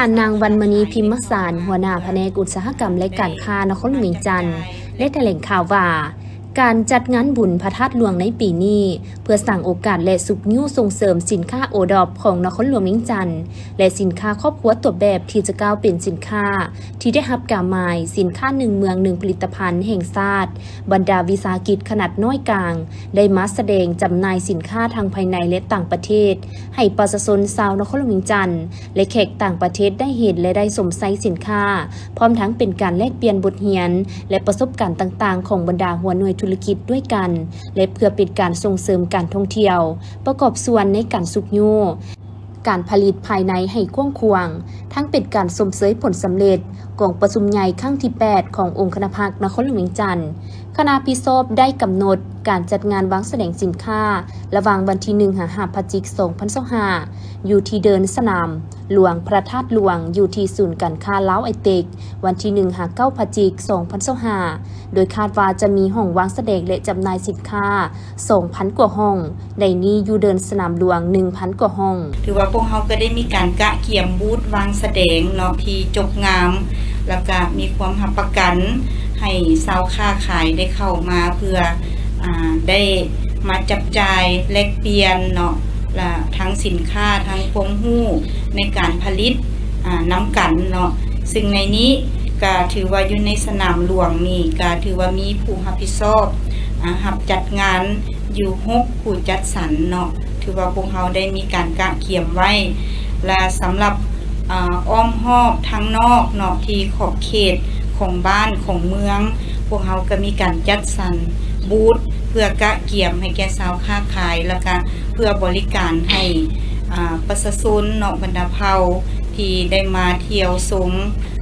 ท่านนางวรรณมณีพิมพ์สารหัวหน้าแผนกอุตสาหกรรมและการค้านครหลวงเวียงจันทน์ได้แถลงข่าวว่าการจัดงานบุญพระธาตุหลวงในปีนี้เพื่อสร้างโอกาสและสุขนิ้วส่งเสริมสินค้าโอดอปของนครหลวงเวียงจันทน์และสินค้าครอบครัวตัวแบบที่จะก้าวเป็นสินค้าที่ได้รับการหมายสินค้าหนึ่งเมืองหนึ่งผลิตภัณฑ์แห่งชาติบรรดาวิสาหกิจขนาดน้อยกลางได้มาแสดงจำหน่ายสินค้าทางภายในและต่างประเทศให้ประชาชนชาวนครหลวงเวียงจันทน์และแขกต่างประเทศได้เห็นและได้สวมใส่สินค้าพร้อมทั้งเป็นการแลกเปลี่ยนบทเรียนและประสบการณ์ต่างๆของบรรดาหัวหน่วยธุรกิจด้วยกันและเพื่อเป็นการส่งเสริมการท่องเที่ยวประกอบส่วนในการสุขยูการผลิตภายในให้กว้างขวางทั้งเป็นการสมเสยผลสำเร็จของประชุมใหญ่ครั้งที่ 8 ขององค์คณะภาคนครหลวงเวียงจันทน์คณะพิโซบได้กำหนดการจัดงานวางแสดงสินค้าระหว่างวันที่1-5 พฤศจิกายน 2025อยู่ที่เดินสนามหลวงพระธาตุหลวงอยู่ที่ศูนย์การค้าลาวไอเต็กวันที่1-9 พฤศจิกายน 2025โดยคาดว่าจะมีห้องวางแสดงและจำหน่ายสินค้า 2,000 กว่าห้องในนี้อยู่เดินสนามหลวง 1,000 กว่าห้องถือว่าพวกเขาก็ได้มีการกะเกี่ยมบูธวางแสดงเนาะที่จบงามแล้วก็มีความรับประกันให้ชาวค้าขายได้เข้ามาเพื่อได้มาจับจ่ายแลกเปลี่ยนเนาะและทั้งสินค้าทั้งความรู้ในการผลิตน้ำกันเนาะซึ่งในนี้ก็ถือว่าอยู่ในสนามหลวงนี่ก็ถือว่ามีผู้รับผิดชอบรับจัดงานอยู่6ผู้จัดสรรเนาะถือว่าพวกเขาได้มีการกะเกี่ยมไว้และสำหรับอ้อมหอบทางนอกเนาะที่ขอบเขตของบ้านของเมืองพวกเขาก็มีการจัดสรรบูธเพื่อกะเกี่ยมให้แก่ชาวค้าขายแล้วก็เพื่อบริการให้ประชาชนเนาะบรรดาเผ่าที่ได้มาเที่ยวชม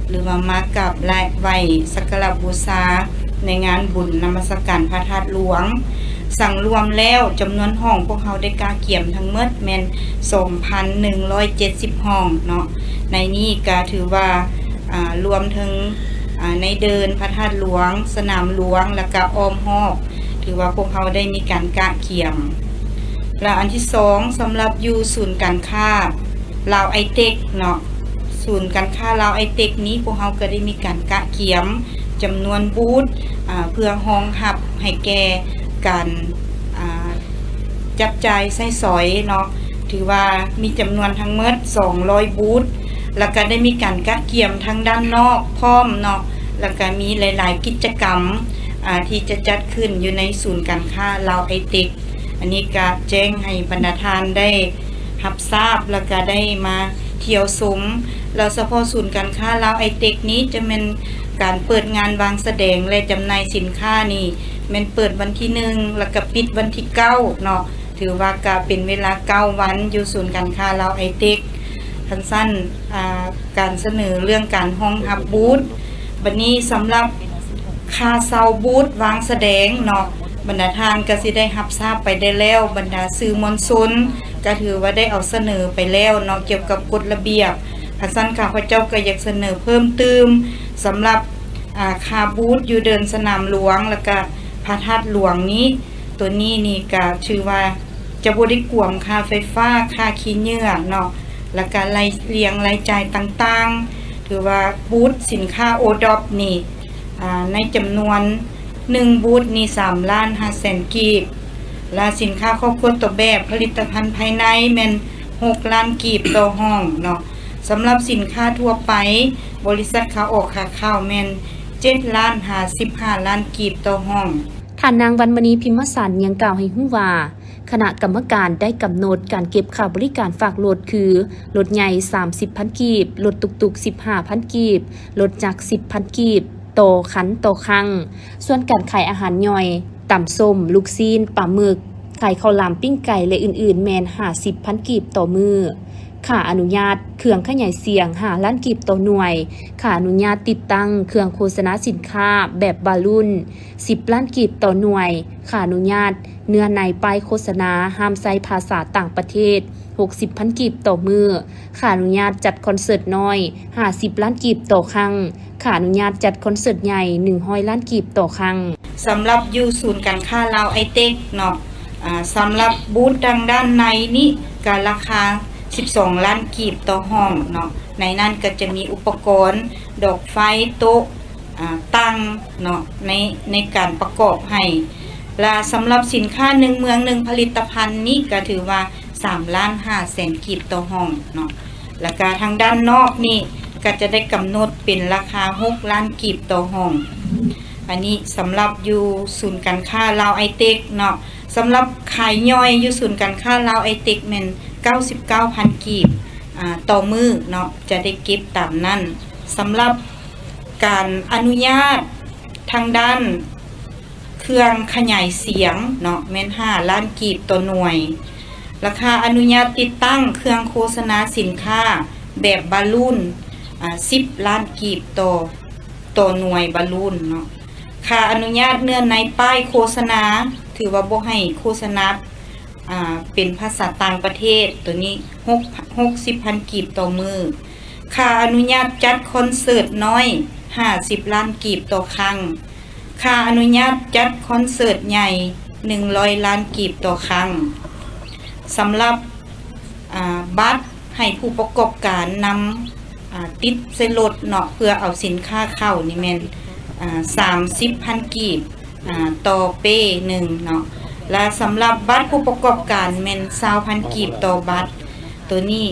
หรือว่ามากับและไหว้สักการะบูชาในงานบุญนมัสการพระธาตุหลวงสั่งรวมแล้วจำนวนห้องพวกเขาได้กะเกี่ยมทั้งหมดแม่น 2,170 ห้องเนาะในนี้ก็ถือว่ารวมถึงในเดินพระธาตุหลวงสนามหลวงแล้วก็อ้อมหอบถือว่าพวกเขาได้มีการกะเกี่ยมและอันที่2สำหรับอยู่ศูนย์การค้าลาวไอเต็กเนาะศูนย์การค้าลาวไอเต็กนี้พวกเขาก็ได้มีการกะเกี่ยมจำนวนบูธเพื่อรองรับให้แก่การจับจ่ายใช้สอยเนาะถือว่ามีจำนวนทั้งหมด200บูธแล้วก็ได้มีการกะเกี่ยมทั้งด้านนอกพร้อมเนาะแล้วก็มีหลายๆกิจกรรมที่จะจัดขึ้นอยู่ในศูนย์การค้าลาวไอเต็กอันนี้ก็แจ้งให้บรรดาท่านได้รับทราบแล้วก็ได้มาเที่ยวชมแล้วเฉพาะศูนย์การค้าลาวไอเต็กนี้จะเป็นการเปิดงานวางแสดงและจำหน่ายสินค้านี่มันเปิดวันที่1แล้วก็ปิดวันที่9เนาะถือว่าก็เป็นเวลา9วันอยู่ศูนย์การค้าลาวไอเต็กสั้นการเสนอเรื่องการห้องฮับบูธวันนี้สำหรับค่าเซาบูธวางแสดงเนาะบรรดาทานก็สิได้รับทราบไปได้แล้วบรรดาสื่อมวลชนก็ถือว่าได้เอาเสนอไปแล้วเนาะเกี่ยวกับกฎระเบียบสั้นข้าพเจ้าก็อยากเสนอเพิ่มเติมสำหรับค่าบูธอยู่เดินสนามหลวงแล้วก็พระธาตุหลวงนี้ตัวนี้นี่ก็ชื่อว่าจะบ่ได้กวมค่าไฟฟ้าค่าขี้เหงื่อเนาะแล้วก็รายเรียงรายจ่ายต่างๆถือว่าบูธสินค้าโอดอปนี่ในจำนวน1บูธนี่3,500,000 กีบและสินค้าครอบครัวตัวแบบผลิตภัณฑ์ภายในแม่น6 ล้านกีบต่อห้องเนาะสำหรับสินค้าทั่วไปบริษัทค้าออกค้าเข้าแม่น7,55 ล้านกีบต่อห้องท่านนางวรรณมณีพิมพ์สารยังกล่าวให้ฮู้ว่าคณะกรรมการได้กำหนดการเก็บค่าบริการฝากรถคือรถใหญ่ 30,000 กีบรถตุกๆ 15,000 กีบรถจักร 10,000 กีบต่อคันต่อครั้งส่วนการขายอาหารย่อยตำส้มลูกซีนปลาหมึกขายข้าวหลามปิ้งไก่และอื่นๆแมน 50,000 กีบต่อมือค่าอนุญาตเครื่องขยายเสียง5 ล้านกีบต่อหน่วยค่าอนุญาตติดตั้งเครื่องโฆษณาสินค้าแบบบาลุ่น10 ล้านกีบต่อหน่วยค่าอนุญาตเนื้อในป้ายโฆษณาห้ามใช้ภาษาต่างประเทศ60,000 กีบต่อมือค่าอนุญาตจัดคอนเสิร์ตน้อย50 ล้านกีบต่อครั้งค่าอนุญาตจัดคอนเสิร์ตใหญ่100 ล้านกีบต่อครั้งสำหรับอยู่ศูนย์การค้าลาวไอเต็กเนาะสำหรับบูธดังด้านในนี้ก็ราคา12 ล้านกีบต่อห้องเนาะ ในนั้นก็จะมีอุปกรณ์ดอกไฟโต๊ะตั้งเนาะในการประกอบให้และสำหรับสินค้า1เมือง1ผลิตภัณฑ์นี้ก็ถือว่า3,500,000 กีบต่อห้องเนาะแล้วก็ทางด้านนอกนี่ก็จะได้กำหนดเป็นราคา6 ล้านกีบต่อห้องอันนี้สำหรับอยู่ศูนย์การค้าลาวไอเทคเนาะสำหรับขายย่อยอยู่ศูนย์การค้าลาวไอเทคแม่น 99,000 กีบต่อมือเนาะจะได้เก็บตามนั้นสำหรับการอนุญาตทางด้านเครื่องขยายเสียงเนาะแม่น5 ล้านกีบต่อหน่วยราคาอนุญาตติดตั้งเครื่องโฆษณาสินค้าแบบบอลลูน10 ล้านกีบต่อหน่วยบอลลูนเนาะค่าอนุญาตเนื้อในป้ายโฆษณาถือว่าบ่ให้โฆษณาเป็นภาษาต่างประเทศตัวนี้60,000 กีบต่อมือค่าอนุญาตจัดคอนเสิร์ตน้อย50 ล้านกีบต่อครั้งค่าอนุญาตจัดคอนเสิร์ตใหญ่100 ล้านกีบต่อครั้งสำหรับบัตรให้ผู้ประกอบการนำติดใส่รถเนาะเพื่อเอาสินค้าเข้านี่แม่น30,000 กีบต่อเป้หนึ่งเนาะและสำหรับบัตรผู้ประกอบการแม่น20,000 กีบต่อบัตรตัวนี้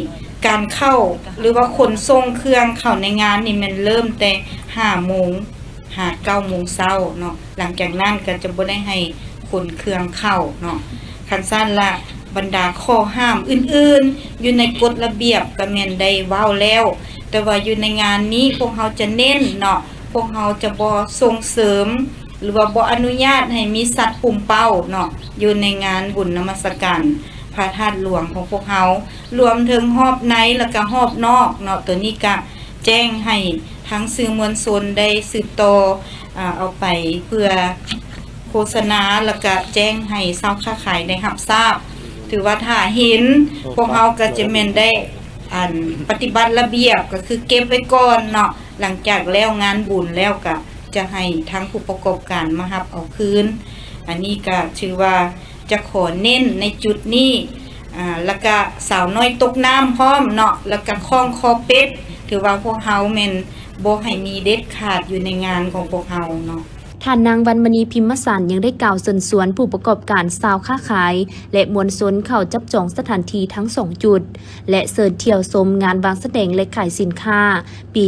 การเข้าหรือว่าขนส่งเครื่องเข้าในงานนี่มันเริ่มแต่5 โมง9 โมงเช้าเนาะหลังจากนั้นก็จะบ่ได้ให้ขนเครื่องเข้าเนาะคันสั้นละบรรดาข้อห้ามอื่นๆอยู่ในกฎระเบียบก็แม่นได้เว้าแล้วแต่ว่าอยู่ในงานนี้พวกเราจะเน้นเนาะพวกเราจะบ่ส่งเสริมหรือว่าบ่อนุญาตให้มีสัตว์ปุ่มเป้าเนาะอยู่ในงานบุญนมัสการพระธาตุหลวงของพวกเรารวมถึงรอบในแล้วก็รอบนอกเนาะตัวนี้ก็แจ้งให้ทั้งสื่อมวลชนได้สืบต่อเอาไปเพื่อโฆษณาแล้วก็แจ้งให้ชาวค้าขายได้รับทราบถือว่าถ้าเห็นพวกเราก็จะแม่นได้ปฏิบัติระเบียบก็คือเก็บไว้ก่อนเนาะหลังจากแล้วงานบุญแล้วก็จะให้ทั้งผู้ประกอบการมารับเอาคืนอันนี้ก็ถือว่าจะขอเน้นในจุดนี้แล้วก็สาวน้อยตกน้ำพร้อมเนาะแล้วก็คล้องคอเป็ดถือว่าพวกเฮาแม่นบ่ให้มีเด็ดขาดอยู่ในงานของพวกเฮาเนาะท่านนางวรรณมณีพิมพ์สารยังได้กล่าวเชิญชวนผู้ประกอบการสาวค้าขายและมวลชนเข้าจับจองสถานที่ทั้ง2จุดและเชิญเที่ยวชมงานวางแสดงและขายสินค้าปี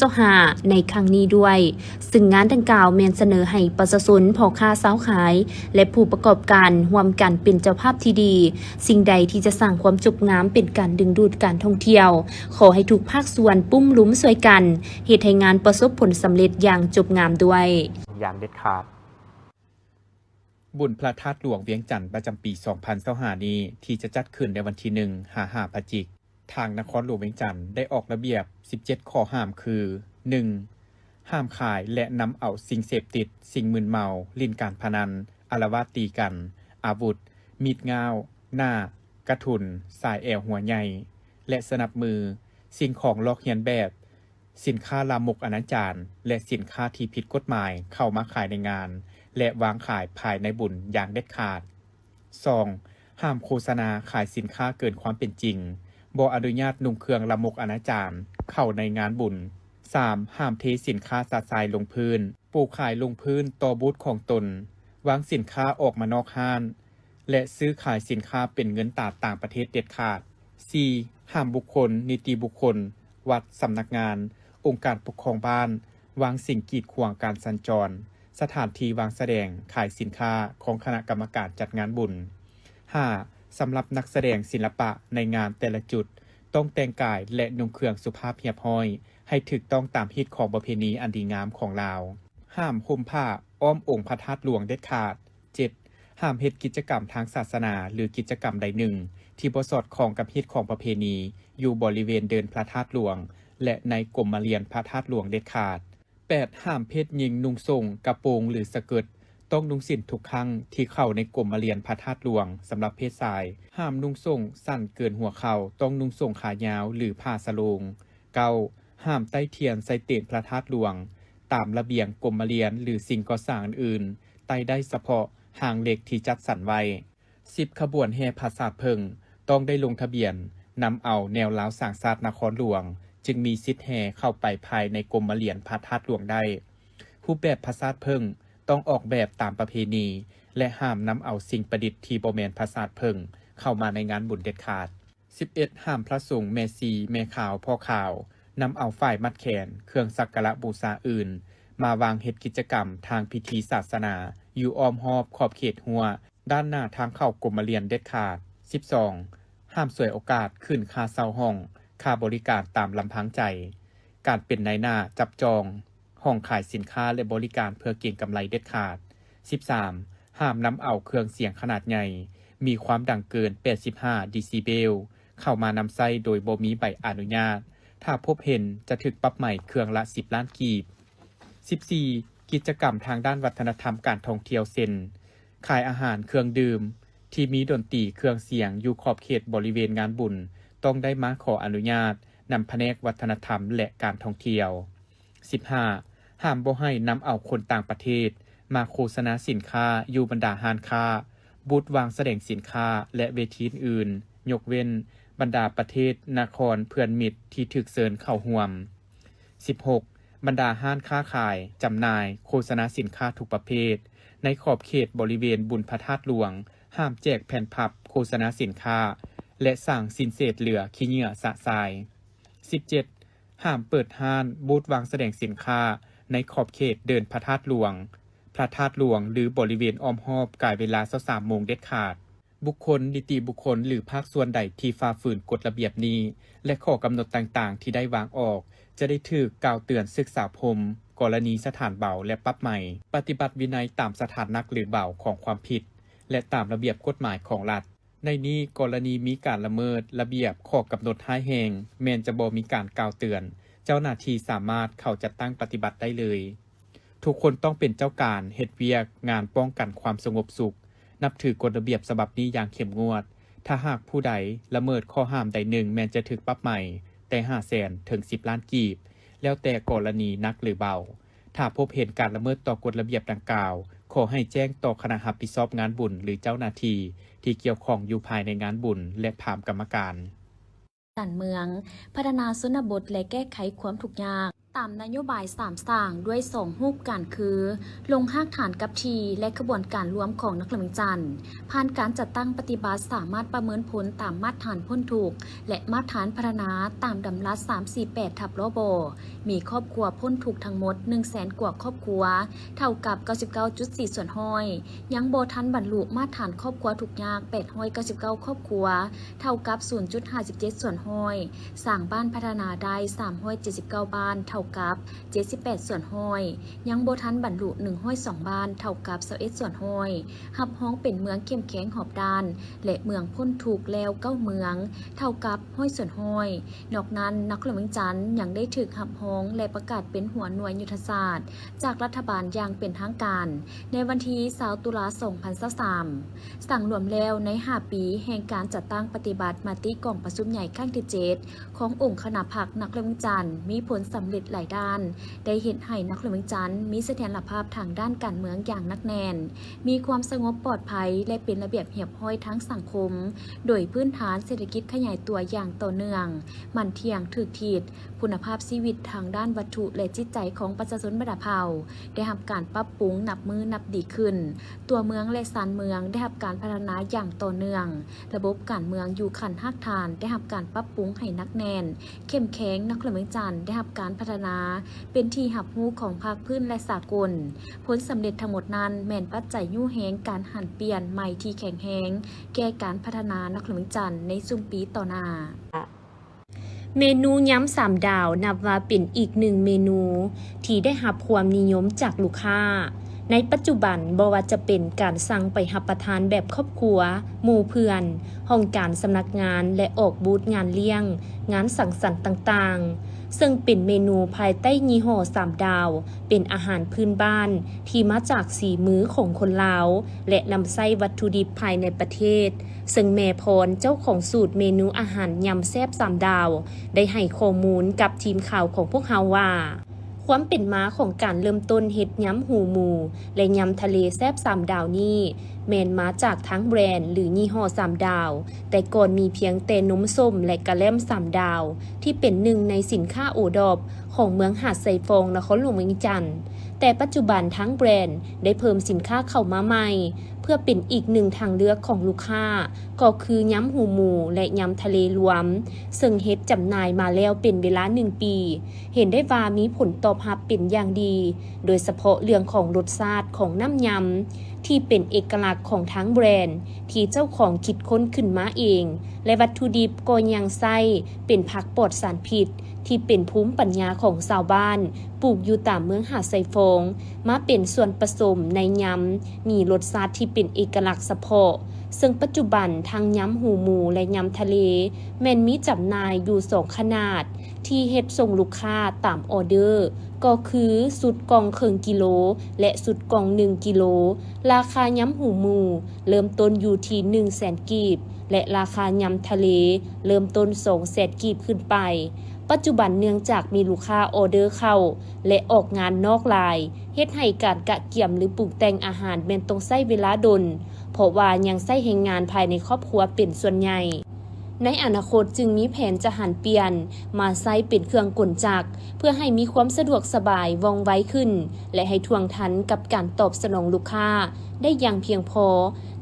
2025ในครั้งนี้ด้วยซึ่งงานดังกล่าวแม่นเสนอให้ประชาชนพ่อค้าสาวขายและผู้ประกอบการร่วมกันเป็นเจ้าภาพที่ดีสิ่งใดที่จะสร้างความจุกงามเป็นการดึงดูดการท่องเที่ยวขอให้ทุกภาคส่วนปุ้มลุ้มช่วยกันเฮ็ดให้งานประสบผลสำเร็จอย่างจบงามด้วยอย่างเด็ดขาดบุญพระธาตุหลวงเวียงจันทร์ประจำปี2025นี้ที่จะจัดขึ้นในวันที่1-5 พฤศจิกายนทางนครหลวงเวียงจันทร์ได้ออกระเบียบ17ข้อห้ามคือ 1. ห้ามขายและนำเอาสิ่งเสพติดสิ่งมึนเมาลิ่นการพนันอาละวาดตีกันอาวุธมีดง่าวหน้ากระทุนสายแอวหัวใหญ่และสนับมือสิ่งของลอกเลียนแบบสินค้าลามกอนาจารและสินค้าที่ผิดกฎหมายเข้ามาขายในงานและวางขายภายในบุญอย่างเด็ดขาด 2. ห้ามโฆษณาขายสินค้าเกินความเป็นจริงบ่อนุญาตนุ่งเครื่องลามกอนาจารเข้าในงานบุญ 3. ห้ามเทสินค้าสาดทรายลงพื้นปลูกขายลงพื้นต่อบูธของตนวางสินค้าออกมานอกห้างและซื้อขายสินค้าเป็นเงินตราต่างประเทศเด็ดขาด 4. ห้ามบุคคลนิติบุคคลวัดสำนักงานองค์การปกครองบ้านวางสิ่งกีดขวางการสัญจรสถานที่วางแสดงขายสินค้าของคณะกรรมการจัดงานบุญ 5. สำหรับนักแสดงศิลปะในงานแต่ละจุดต้องแต่งกายและนุ่งเครื่องสุภาพเรียบร้อยให้ถูกต้องตามฮิตของประเพณีอันดีงามของลาวห้ามห่มผ้าอ้อมองค์พระธาตุหลวงเด็ดขาด 7. ห้ามเฮ็ดกิจกรรมทางศาสนาหรือกิจกรรมใดหนึ่งที่บ่สอดคล้องกับฮิตของประเพณีอยู่บริเวณเดินพระธาตุหลวงและในกรมเรียนพระธาตุหลวงเด็ดขาด 8. ห้ามเพศหญิงนุ่งทรงกระโปรงหรือสเกิร์ตต้องนุ่งสิ้นทุกครั้งที่เข้าในกรมเรียนพระธาตุหลวงสำหรับเพศชายห้ามนุ่งทรงสั้นเกินหัวเข่าต้องนุ่งทรงขายาวหรือผ้าสโลง 9. ห้ามใต้เทียนใส่เตียนพระธาตุหลวงตามระเบียงกรมเรียนหรือสิ่งก่อสร้างอื่นใต้ได้เฉพาะหางเหล็กที่จัดสรรไว้ 10. ขบวนแห่พระศาสตร์เพิงต้องได้ลงทะเบียนนำเอาแนวล้าวสร้างศาสตร์นครหลวง จึงมีสิทธิ์แห่เข้าไปภายในกรมเหรียญพระธาตุหลวงได้รูปแบบพระธาตุเพิ่งต้องออกแบบตามประเพณีและห้ามนำเอาสิ่งประดิษฐ์ที่บ่แม่นพระธาตุเพิ่งเข้ามาในงานบุญเด็ดขาด 11. ห้ามพระสงฆ์แม่ชีแม่ขาวพ่อขาวนำเอาฝ่ายมัดแขนเครื่องสักการะบูชาอื่นมาวางเฮ็ดกิจกรรมทางพิธีศาสนาอยู่อ้อมรอบขอบเขตหัวด้านหน้าทางเข้ากรมเหรียญเด็ดขาด 12. ห้ามสวยโอกาสขึ้นค่าเช่าห้องค่าบริการตามลำพังใจการเป็นนายหน้าจับจองห้องขายสินค้าและบริการเพื่อเก็งกำไรเด็ดขาด 13. ห้ามนำเอาเครื่องเสียงขนาดใหญ่มีความดังเกิน85ดิซิเบลเข้ามานำใช้โดยบ่มีใบอนุญาตถ้าพบเห็นจะถูกปรับใหม่เครื่องละ10ล้านกีบ 14. กิจกรรมทางด้านวัฒนธรรมการท่องเที่ยวเช่นขายอาหารเครื่องดื่มที่มีดนตรีเครื่องเสียงอยู่ขอบเขตบริเวณงานบุญต้องได้มาขออนุญาตนำแผนกวัฒนธรรมและการท่องเที่ยว 15. ห้ามบ่ให้นำเอาคนต่างประเทศมาโฆษณาสินค้าอยู่บรรดาห้านค้าบูธวางแสดงสินค้าและเวทีอื่นยกเว้นบรรดาประเทศนครเพื่อนมิตรที่ถูกเชิญเข้าร่วม 16. บรรดาห้านค้าขายจำหน่ายโฆษณาสินค้าทุกประเภทในขอบเขตบริเวณบุญพระธาตุหลวงห้ามแจกแผ่นพับโฆษณาสินค้าและสั่งสินเศษเหลือขี้เหงื่อสะสาย 17. ห้ามเปิดห้านบูธวางแสดงสินค้าในขอบเขตเดินพระธาตุหลวงพระธาตุหลวงหรือบริเวณอ้อมรอบกายเวลา 23 โมงเด็ดขาดบุคคลนิติบุคคลหรือภาคส่วนใดที่ฝ่าฝืนกฎระเบียบนี้และข้อกำหนดต่างๆที่ได้วางออกจะได้ถูกกล่าวเตือนศึกษาพรมกรณีสถานเบาและปรับใหม่ปฏิบัติวินัยตามสถานหนักหรือเบาของความผิดและตามระเบียบกฎหมายของรัฐในนี้กรณีมีการละเมิดระเบียบข้อกำหนดร้ายแรงแม้นจะบ่มีการกล่าวเตือนเจ้าหน้าที่สามารถเข้าจัดตั้งปฏิบัติได้เลยทุกคนต้องเป็นเจ้าการเฮ็ดเวียกงานป้องกันความสงบสุขนับถือกฎระเบียบฉบับนี้อย่างเข้มงวดถ้าหากผู้ใดละเมิดข้อห้ามใดหนึ่งแม้นจะถูกปรับใหม่แต่ 500,000 ถึง 10 ล้านกีบแล้วแต่กรณีนักหรือเบาถ้าพบเห็นการละเมิดต่อกฎระเบียบดังกล่าวขอให้แจ้งต่อคณะรับผิดชอบงานบุญหรือเจ้าหน้าที่ที่เกี่ยวข้องอยู่ภายในงานบุญและถามกรรมการการเมืองพัฒนาชนบทและแก้ไขความทุกข์ยากตามนโยบาย3สั่งด้วย2รูปการคือลงรากฐานกับทีและขบวนการรวมของนักละเมืองจันทร์ผ่านการจัดตั้งปฏิบัติสามารถประเมินผลตามมาตรฐานพ้นถูกและมาตรฐานพัฒนาตามดำรัส348ทับรบมีครอบครัวพ้นถูกทั้งหมด 100,000 กว่าครอบครัวเท่ากับ 99.4 ส่วนห้อยยังบ่ทันบรรลุมาตรฐานครอบครัวทุกยาก899ครอบครัวเท่ากับ 0.57 ส่วนห้อยสร้างบ้านพัฒนาได้379บ้านเท่ากับ78ส่วนห้อยยังบ่ทันบรรลุ102บ้านเท่ากับ21ส่วนห้อยหับฮ้องเป็นเมืองเข้มแข็งหอบด้านและเมืองพ้นถูกแล้ว9เมืองเท่ากับห้อยส่วนห้อยนอกนั้นนักละเมืองจันทร์ยังได้ถูกหับฮ้องและประกาศเป็นหัวหน่วยยุทธศาสตร์จากรัฐบาลอย่างเป็นทางการในวันที่20ตุลาคม2023สั่งรวมแล้วใน5ปีแห่งการจัดตั้งปฏิบัติมติกองประชุมใหญ่ครั้งที่7ขององค์คณะพรรคนักละเมืองจันทร์มีผลสำเร็จหลายด้านได้เห็นให้นักละเมืองจันทร์มีเสถียรภาพทางด้านการเมืองอย่างนักแน่นมีความสงบปลอดภัยและเป็นระเบียบเรียบร้อยทั้งสังคมโดยพื้นฐานเศรษฐกิจขยายตัวอย่างต่อเนื่องมั่นเที่ยงถูกทิศคุณภาพชีวิตทางด้านวัตถุและจิตใจของประชาชนบรรดาเผ่าได้รับการปรับปรุงนับมือนับดีขึ้นตัวเมืองและสานเมืองได้รับการพัฒนาอย่างต่อเนื่องระบบการเมืองอยู่ขั้นรากฐานได้รับการปรับปรุงให้นักแน่นเข้มแข็งนักละเมืองจันทร์ได้รับการพัฒนาเป็นที่หับหูของภาคพื้นและสากลผลสำเร็จทั้งหมดนั้นแม่นปัจจัยยู่แหงการหันเปลี่ยนใหม่ที่แข็งแหงแก้การพัฒนานักละเมืองจันทร์ในซุ่มปีต่อหน้าเมนูย้ำ3 ดาวนับว่าเป็นอีกหนึ่งเมนูที่ได้รับความนิยมจากลูกค้าในปัจจุบันบ่ว่าจะเป็นการสั่งไปรับประทานแบบครอบครัวหมู่เพื่อนห้องการสำนักงานและออกบูธงานเลี้ยงงานสังสรรค์ต่างๆซึ่งเป็นเมนูภายใต้ยี่ห้อ3 ดาวเป็นอาหารพื้นบ้านที่มาจากสีมือของคนลาวและนำใช้วัตถุดิบภายในประเทศซึ่งแม่พรเจ้าของสูตรเมนูอาหารยำแซ่บ3 ดาวได้ให้ข้อมูลกับทีมข่าวของพวกเราว่าค ความเป็นมาของการเริ่มต้นเฮ็ดยำหูหมูและยำทะเลแซ่บ3 ดาวนี้แม่นมาจากทั้งแบรนด์หรือยี่ห้อ3 ดาวแต่ก่อนมีเพียงแต่นมส้มและกะแล่ม3 ดาวที่เป็นหนึ่งในสินค้าโอดอบของเมืองหาดไซฟองนครหลวงเวียงจันทน์แต่ปัจจุบันทั้งแบรนด์ได้เพิ่มสินค้าเข้ามาใหม่เพื่อเป็นอีกหนึ่งทางเลือกของลูกค้าก็คือยำหูหมูและยำทะเลรวมซึ่งเฮ็ดจำหน่ายมาแล้วเป็นเวลา1 ปีเห็นได้ว่ามีผลตอบรับเป็นอย่างดีโดยเฉพาะเรื่องของรสชาติของน้ำยำที่เป็นเอกลักษณ์ของทั้งแบรนด์ที่เจ้าของคิดค้นขึ้นมาเองและวัตถุดิบก็ยังใช้เป็นผักปลอดสารพิษที่เป็นภูมิปัญญาของชาวบ้านปลูกอยู่ตามเมืองหาดไซฟองมาเป็นส่วนผสมในยำมีรสชาติที่เป็นเอกลักษณ์เฉพาะซึ่งปัจจุบันทั้งยำหูหมูและยำทะเลแม่นมีจำหน่ายอยู่2 ขนาดที่เฮ็ดส่งลูกค้าตามออเดอร์ก็คือสุดกล่องครึ่งกิโลและสุดกล่อง1 กิโลราคายำหูหมูเริ่มต้นอยู่ที่100,000 กีบและราคายำทะเลเริ่มต้น200,000 กีบขึ้นไปปัจจุบันเนื่องจากมีลูกค้าออเดอร์เข้าและออกงานนอกลายเฮ็ดให้การกะเกี่ยมหรือปรุงแต่งอาหารแม่นต้องใช้เวลาดนเพราะว่ายังใช้แรงงานภายในครอบครัวเป็นส่วนใหญ่ในอนาคตจึงมีแผนจะหันเปลี่ยนมาใช้เป็นเครื่องกลจักรเพื่อให้มีความสะดวกสบายว่องไวขึ้นและให้ท่วงทันกับการตอบสนองลูกค้าได้อย่างเพียงพอ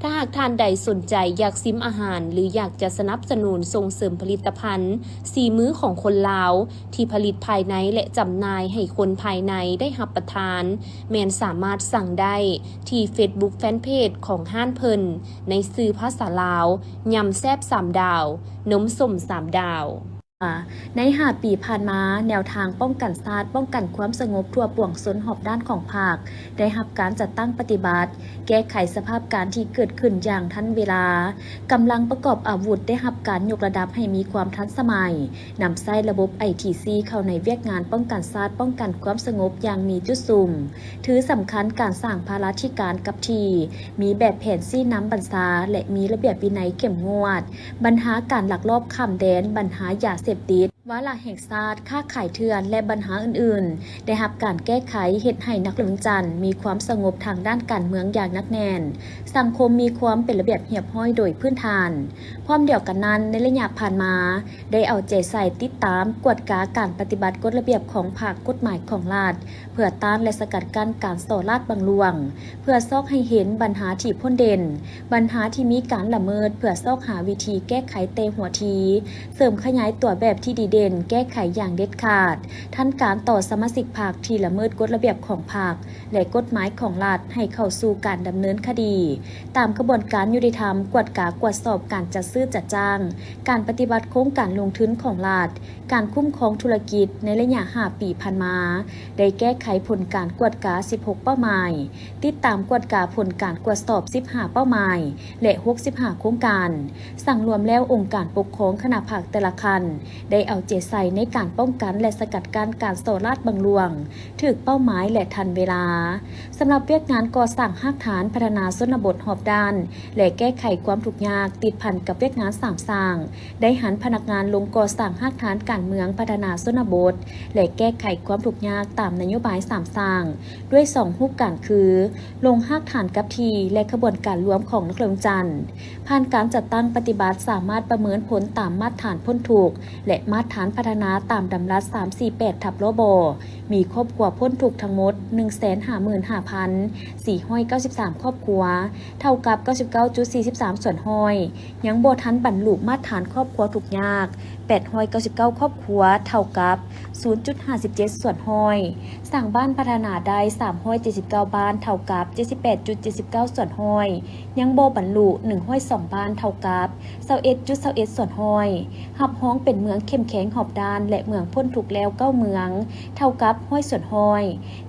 ถ้าหากท่านใดสนใจอยากซิมอาหารหรืออยากจะสนับสนุนส่งเสริมผลิตภัณฑ์สีมื้อของคนลาวที่ผลิตภายในและจำหน่ายให้คนภายในได้รับประทานแม่นสามารถสั่งได้ที่ Facebook Fanpage ของห้านเพิ่นในสื่อภาษาลาวยำแซ่บ3 ดาวนมส้ม3 ดาวใน5 ปีผ่านมาแนวทางป้องกันชาติป้องกันความสงบทั่วปวงชนรอบด้านของภาคได้รับการจัดตั้งปฏิบัติแก้ไขสภาพการที่เกิดขึ้นอย่างทันเวลากำลังประกอบอาวุธได้รับการยกระดับให้มีความทันสมัยนำใช้ระบบ ITC เข้าในเวียกงานป้องกันชาติป้องกันความสงบอย่างมีจุดสุ่มถือสำคัญการสร้างภาราธิการกับทีมีแบบแผนซี่น้ำบรรษาและมีระเบียบวินัยเข้มงวดปัญหาการลักลอบข้ามแดนปัญหายาเสพติดวาระแห่งชาติค้าขายเถื่อนและปัญหาอื่นๆได้รับการแก้ไขเฮ็ดให้นครหลวงจันทน์มีความสงบทางด้านการเมืองอย่างหนักแน่นสังคมมีความเป็นระเบียบเรียบร้อยโดยพื้นฐานพร้อมเดียวกันนั้นในระยะผ่านมาได้เอาใจใส่ติดตามกวดกาการปฏิบัติกฎระเบียบของภาคกฎหมายของรัฐเพื่อต้านและสกัดกั้นการส่อราดบังลวงเพื่อซอกให้เห็นปัญหาที่พ้นเด่นปัญหาที่มีการละเมิดเพื่อซอกหาวิธีแก้ไขเตหัวทีเสริมขยายตัวแบบที่ดีเด่นแก้ไขอย่างเด็ดขาดท่านการต่อสมาชิกภาคที่ละเมิดกฎระเบียบของภาคและกฎหมายของรัฐให้เข้าสู่การดำเนินคดีตามกระบวนการยุติธรรมกวดกากวดสอบการจัดซื้อจัดจ้างการปฏิบัติโครงการลงทุนของรัฐการคุ้มครองธุรกิจในระยะ5 ปีผ่านมาได้แก้ไขผลการกวดกา16 เป้าหมายติดตามกวดกาผลการกวดสอบ15 เป้าหมายและ65 โครงการสั่งรวมแล้วองค์การปกครองคณะภาคแต่ละคันได้เอาใจใส่ในการป้องกันและสกัดกั้นการส่อราดบังลวงถึกเป้าหมายและทันเวลาสำหรับเวียกงานก่อสร้างรากฐานพัฒนาชนบทหอบด้านและแก้ไขความทุกข์ยากติดพันกับเวียกงานสร้างได้หันพนักงานลงก่อสร้างรากฐานการเมืองพัฒนาชนบทและแก้ไขความทุกข์ยากตามนโยบาย3 สร้างด้วย2 รูปการคือลงรากฐานกับทีและขบวนการรวมของนครหลวงจันทน์ผ่านการจัดตั้งปฏิบัติสามารถประเมินผลตามมาตรฐานพ้นถูกและมาตรฐานพัฒนาตามดำรัส348 ทับลบมีครอบครัวพ้นถูกทั้งหมด 155,493 ครอบครัวเท่ากับ 99.43 ส่วนห้อยยังบ่ทันบรรลุมาตรฐานครอบครัวทุกข์ยาก899 ครอบครัวเท่ากับ 0.57 ส่วนห้อยสร้างบ้านพัฒนาได้379 บ้านเท่ากับ 78.79 ส่วนห้อยยังบ่บรรลุ102 บ้านเท่ากับ 21.21 ส่วนห้อยหับฮ้องเป็นเมืองเข้มแข็งหอบด้านและเมืองพ้นทุกข์แล้ว9 เมืองเท่ากับห้อยส่วนห้อย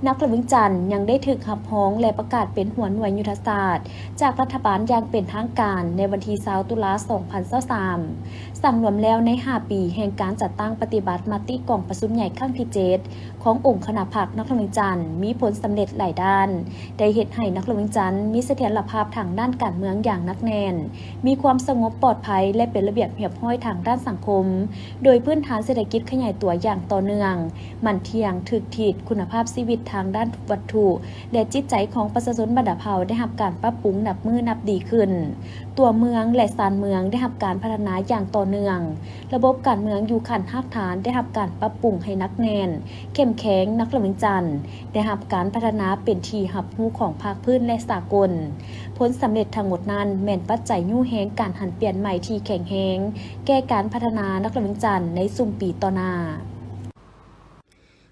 นครหลวงจันทน์ยังได้ถูกหับฮ้องและประกาศเป็นหัวหน่วยยุทธศาสตร์จากรัฐบาลอย่างเป็นทางการในวันที่20 ตุลาคม 2023สั่งรวมแล้วใน5 5 ปีแห่งการจัดตั้งปฏิบัติมาติกองประชุมใหญ่ครั้งที่ 7 ขององค์คณะพรรคนครหลวงเวียงจันทน์มีผลสำเร็จหลายด้านได้เฮ็ดให้นครหลวงเวียงจันทน์มีเสถียรภาพทางด้านการเมืองอย่างหนักแน่นมีความสงบปลอดภัยและเป็นระเบียบเรียบร้อยทางด้านสังคมโดยพื้นฐานเศรษฐกิจขยายตัวอย่างต่อเนื่องมั่นเที่ยงถึกถีดคุณภาพชีวิตทางด้านวัตถุและจิตใจของประชาชนบ้านดาเผาได้รับการปรับปรุงนับมือนับดีขึ้นตัวเมืองและซานเมืองได้รับการพัฒนาอย่างต่อเนื่องระบบการเมืองอยู่ขั้นรากฐานได้รับการปรับปรุงให้หนักแน่นเข้มแข็งนครหลวงเวียงจันทน์ได้รับการพัฒนาเป็นที่รับรู้ของภาคพื้นและสากลผลสำเร็จทั้งหมดนั้นแม่นปัจจัยยู่แฮงการหันเปลี่ยนใหม่ที่แข็งแรงแก้การพัฒนานครหลวงเวียงจันทน์ในซุ่มปีต่อหน้า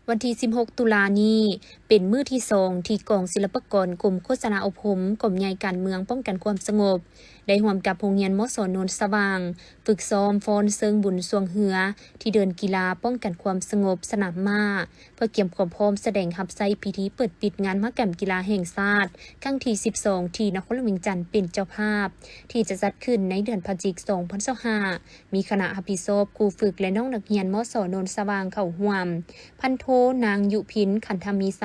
วันที่ 16 ตุลานี้เป็นมื้อที่ 2 ที่กองศิลปากรกรมโฆษณาอบรมกรมใหญ่การเมืองป้องกันความสงบได้ร่วมกับโรงเรียนมส.โนนสว่างฝึกซ้อมฟ้อนเซิงบุญสวงเหือที่เดินกีฬาป้องกันความสงบสนามม้าเพื่อเตรียมความพร้อมแสดงรับใช้พิธีเปิดปิดงานมหกรรมกีฬาแห่งชาติครั้งที่ 12 ที่นครหลวงเวียงจันทน์เป็นเจ้าภาพที่จะจัดขึ้นในเดือนพฤศจิกายน 2025มีคณะอภิโศกครูฝึกและน้องนักเรียนมส.โนนสว่างเข้าร่วมพันโทนางยุพินขันธมีไซ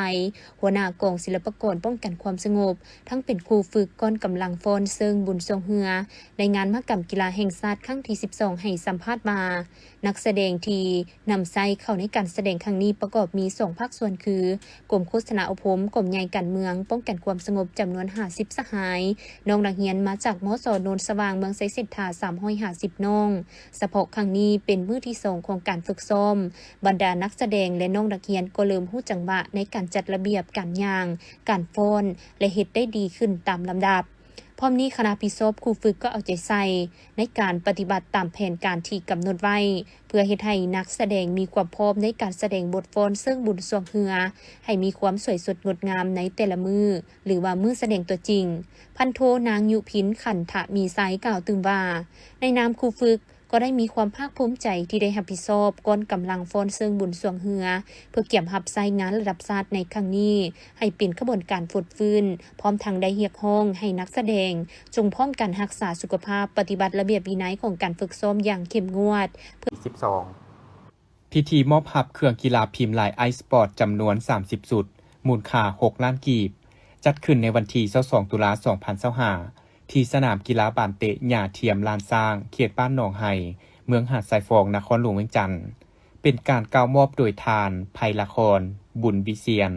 หัวหน้ากองศิลปากรป้องกันความสงบทั้งเป็นครูฝึกก้อนกำลังฟ้อนเซิงบุญสวงเหือในงานมหกรรมกีฬาแห่งชาติครั้งที่ 12 ให้สัมภาษณ์มานักแสดงที่นำไส้เข้าในการแสดงครั้งนี้ประกอบมี2ภาคส่วนคือกรมโฆษณาอบรมกรมใหญ่การเมืองป้องกันความสงบจำนวน50สหายน้องนักเรียนมาจากมส.โนนสว่างเมืองไซเศรษฐา350น้องเฉพาะครั้งนี้เป็นมื้อที่2ของการฝึกซ้อมบรรดานักแสดงและน้องนักเรียนก็เริ่มรู้จังหวะในการจัดระเบียบการย่างการฟ้อนและเฮ็ดได้ดีขึ้นตามลำดับพร้อมนี้คณะพิโซบครูฝึกก็เอาใจใส่ในการปฏิบัติตามแผนการที่กำหนดไว้เพื่อเฮ็ดให้นักแสดงมีความพร้อมในการแสดงบทฟ้อนซึ่งบุญสวงเหือให้มีความสวยสดงดงามในแต่ละมือหรือว่ามือแสดงตัวจริงพันโทนางยุพินขันธะมีไซกล่าวถึงว่าในนามครูฝึกก็ได้มีความภาคภูมิใจที่ได้รับผิดชอบก้นกำลังฟ้อนเซิงบุญสวงเหือเพื่อเกี่ยมรับใช้งานระดับชาติในครั้งนี้ให้เป็นขบวนการฝึกฟื้นพร้อมทั้งได้เรียกร้องให้นักแสดงจงพร้อมกันรักษาสุขภาพปฏิบัติระเบียบวินัยของการฝึกซ้อมอย่างเข้มงวด12พิธีมอบหับเครื่องกีฬาพิมพ์ลายไอสปอร์ตจำนวน30สุดมูลค่า6ล้านกีบจัดขึ้นในวันที่22ตุลาคม 2025ที่สนามกีฬาบ้านเตะหญ้าเทียมลานสร้างเขตบ้านหนองไห่เมืองหาดทรายฟองนครหลวงเวียงจันทน์เป็นการกล่าวมอบโดยทานไพละครบุญวิเชียน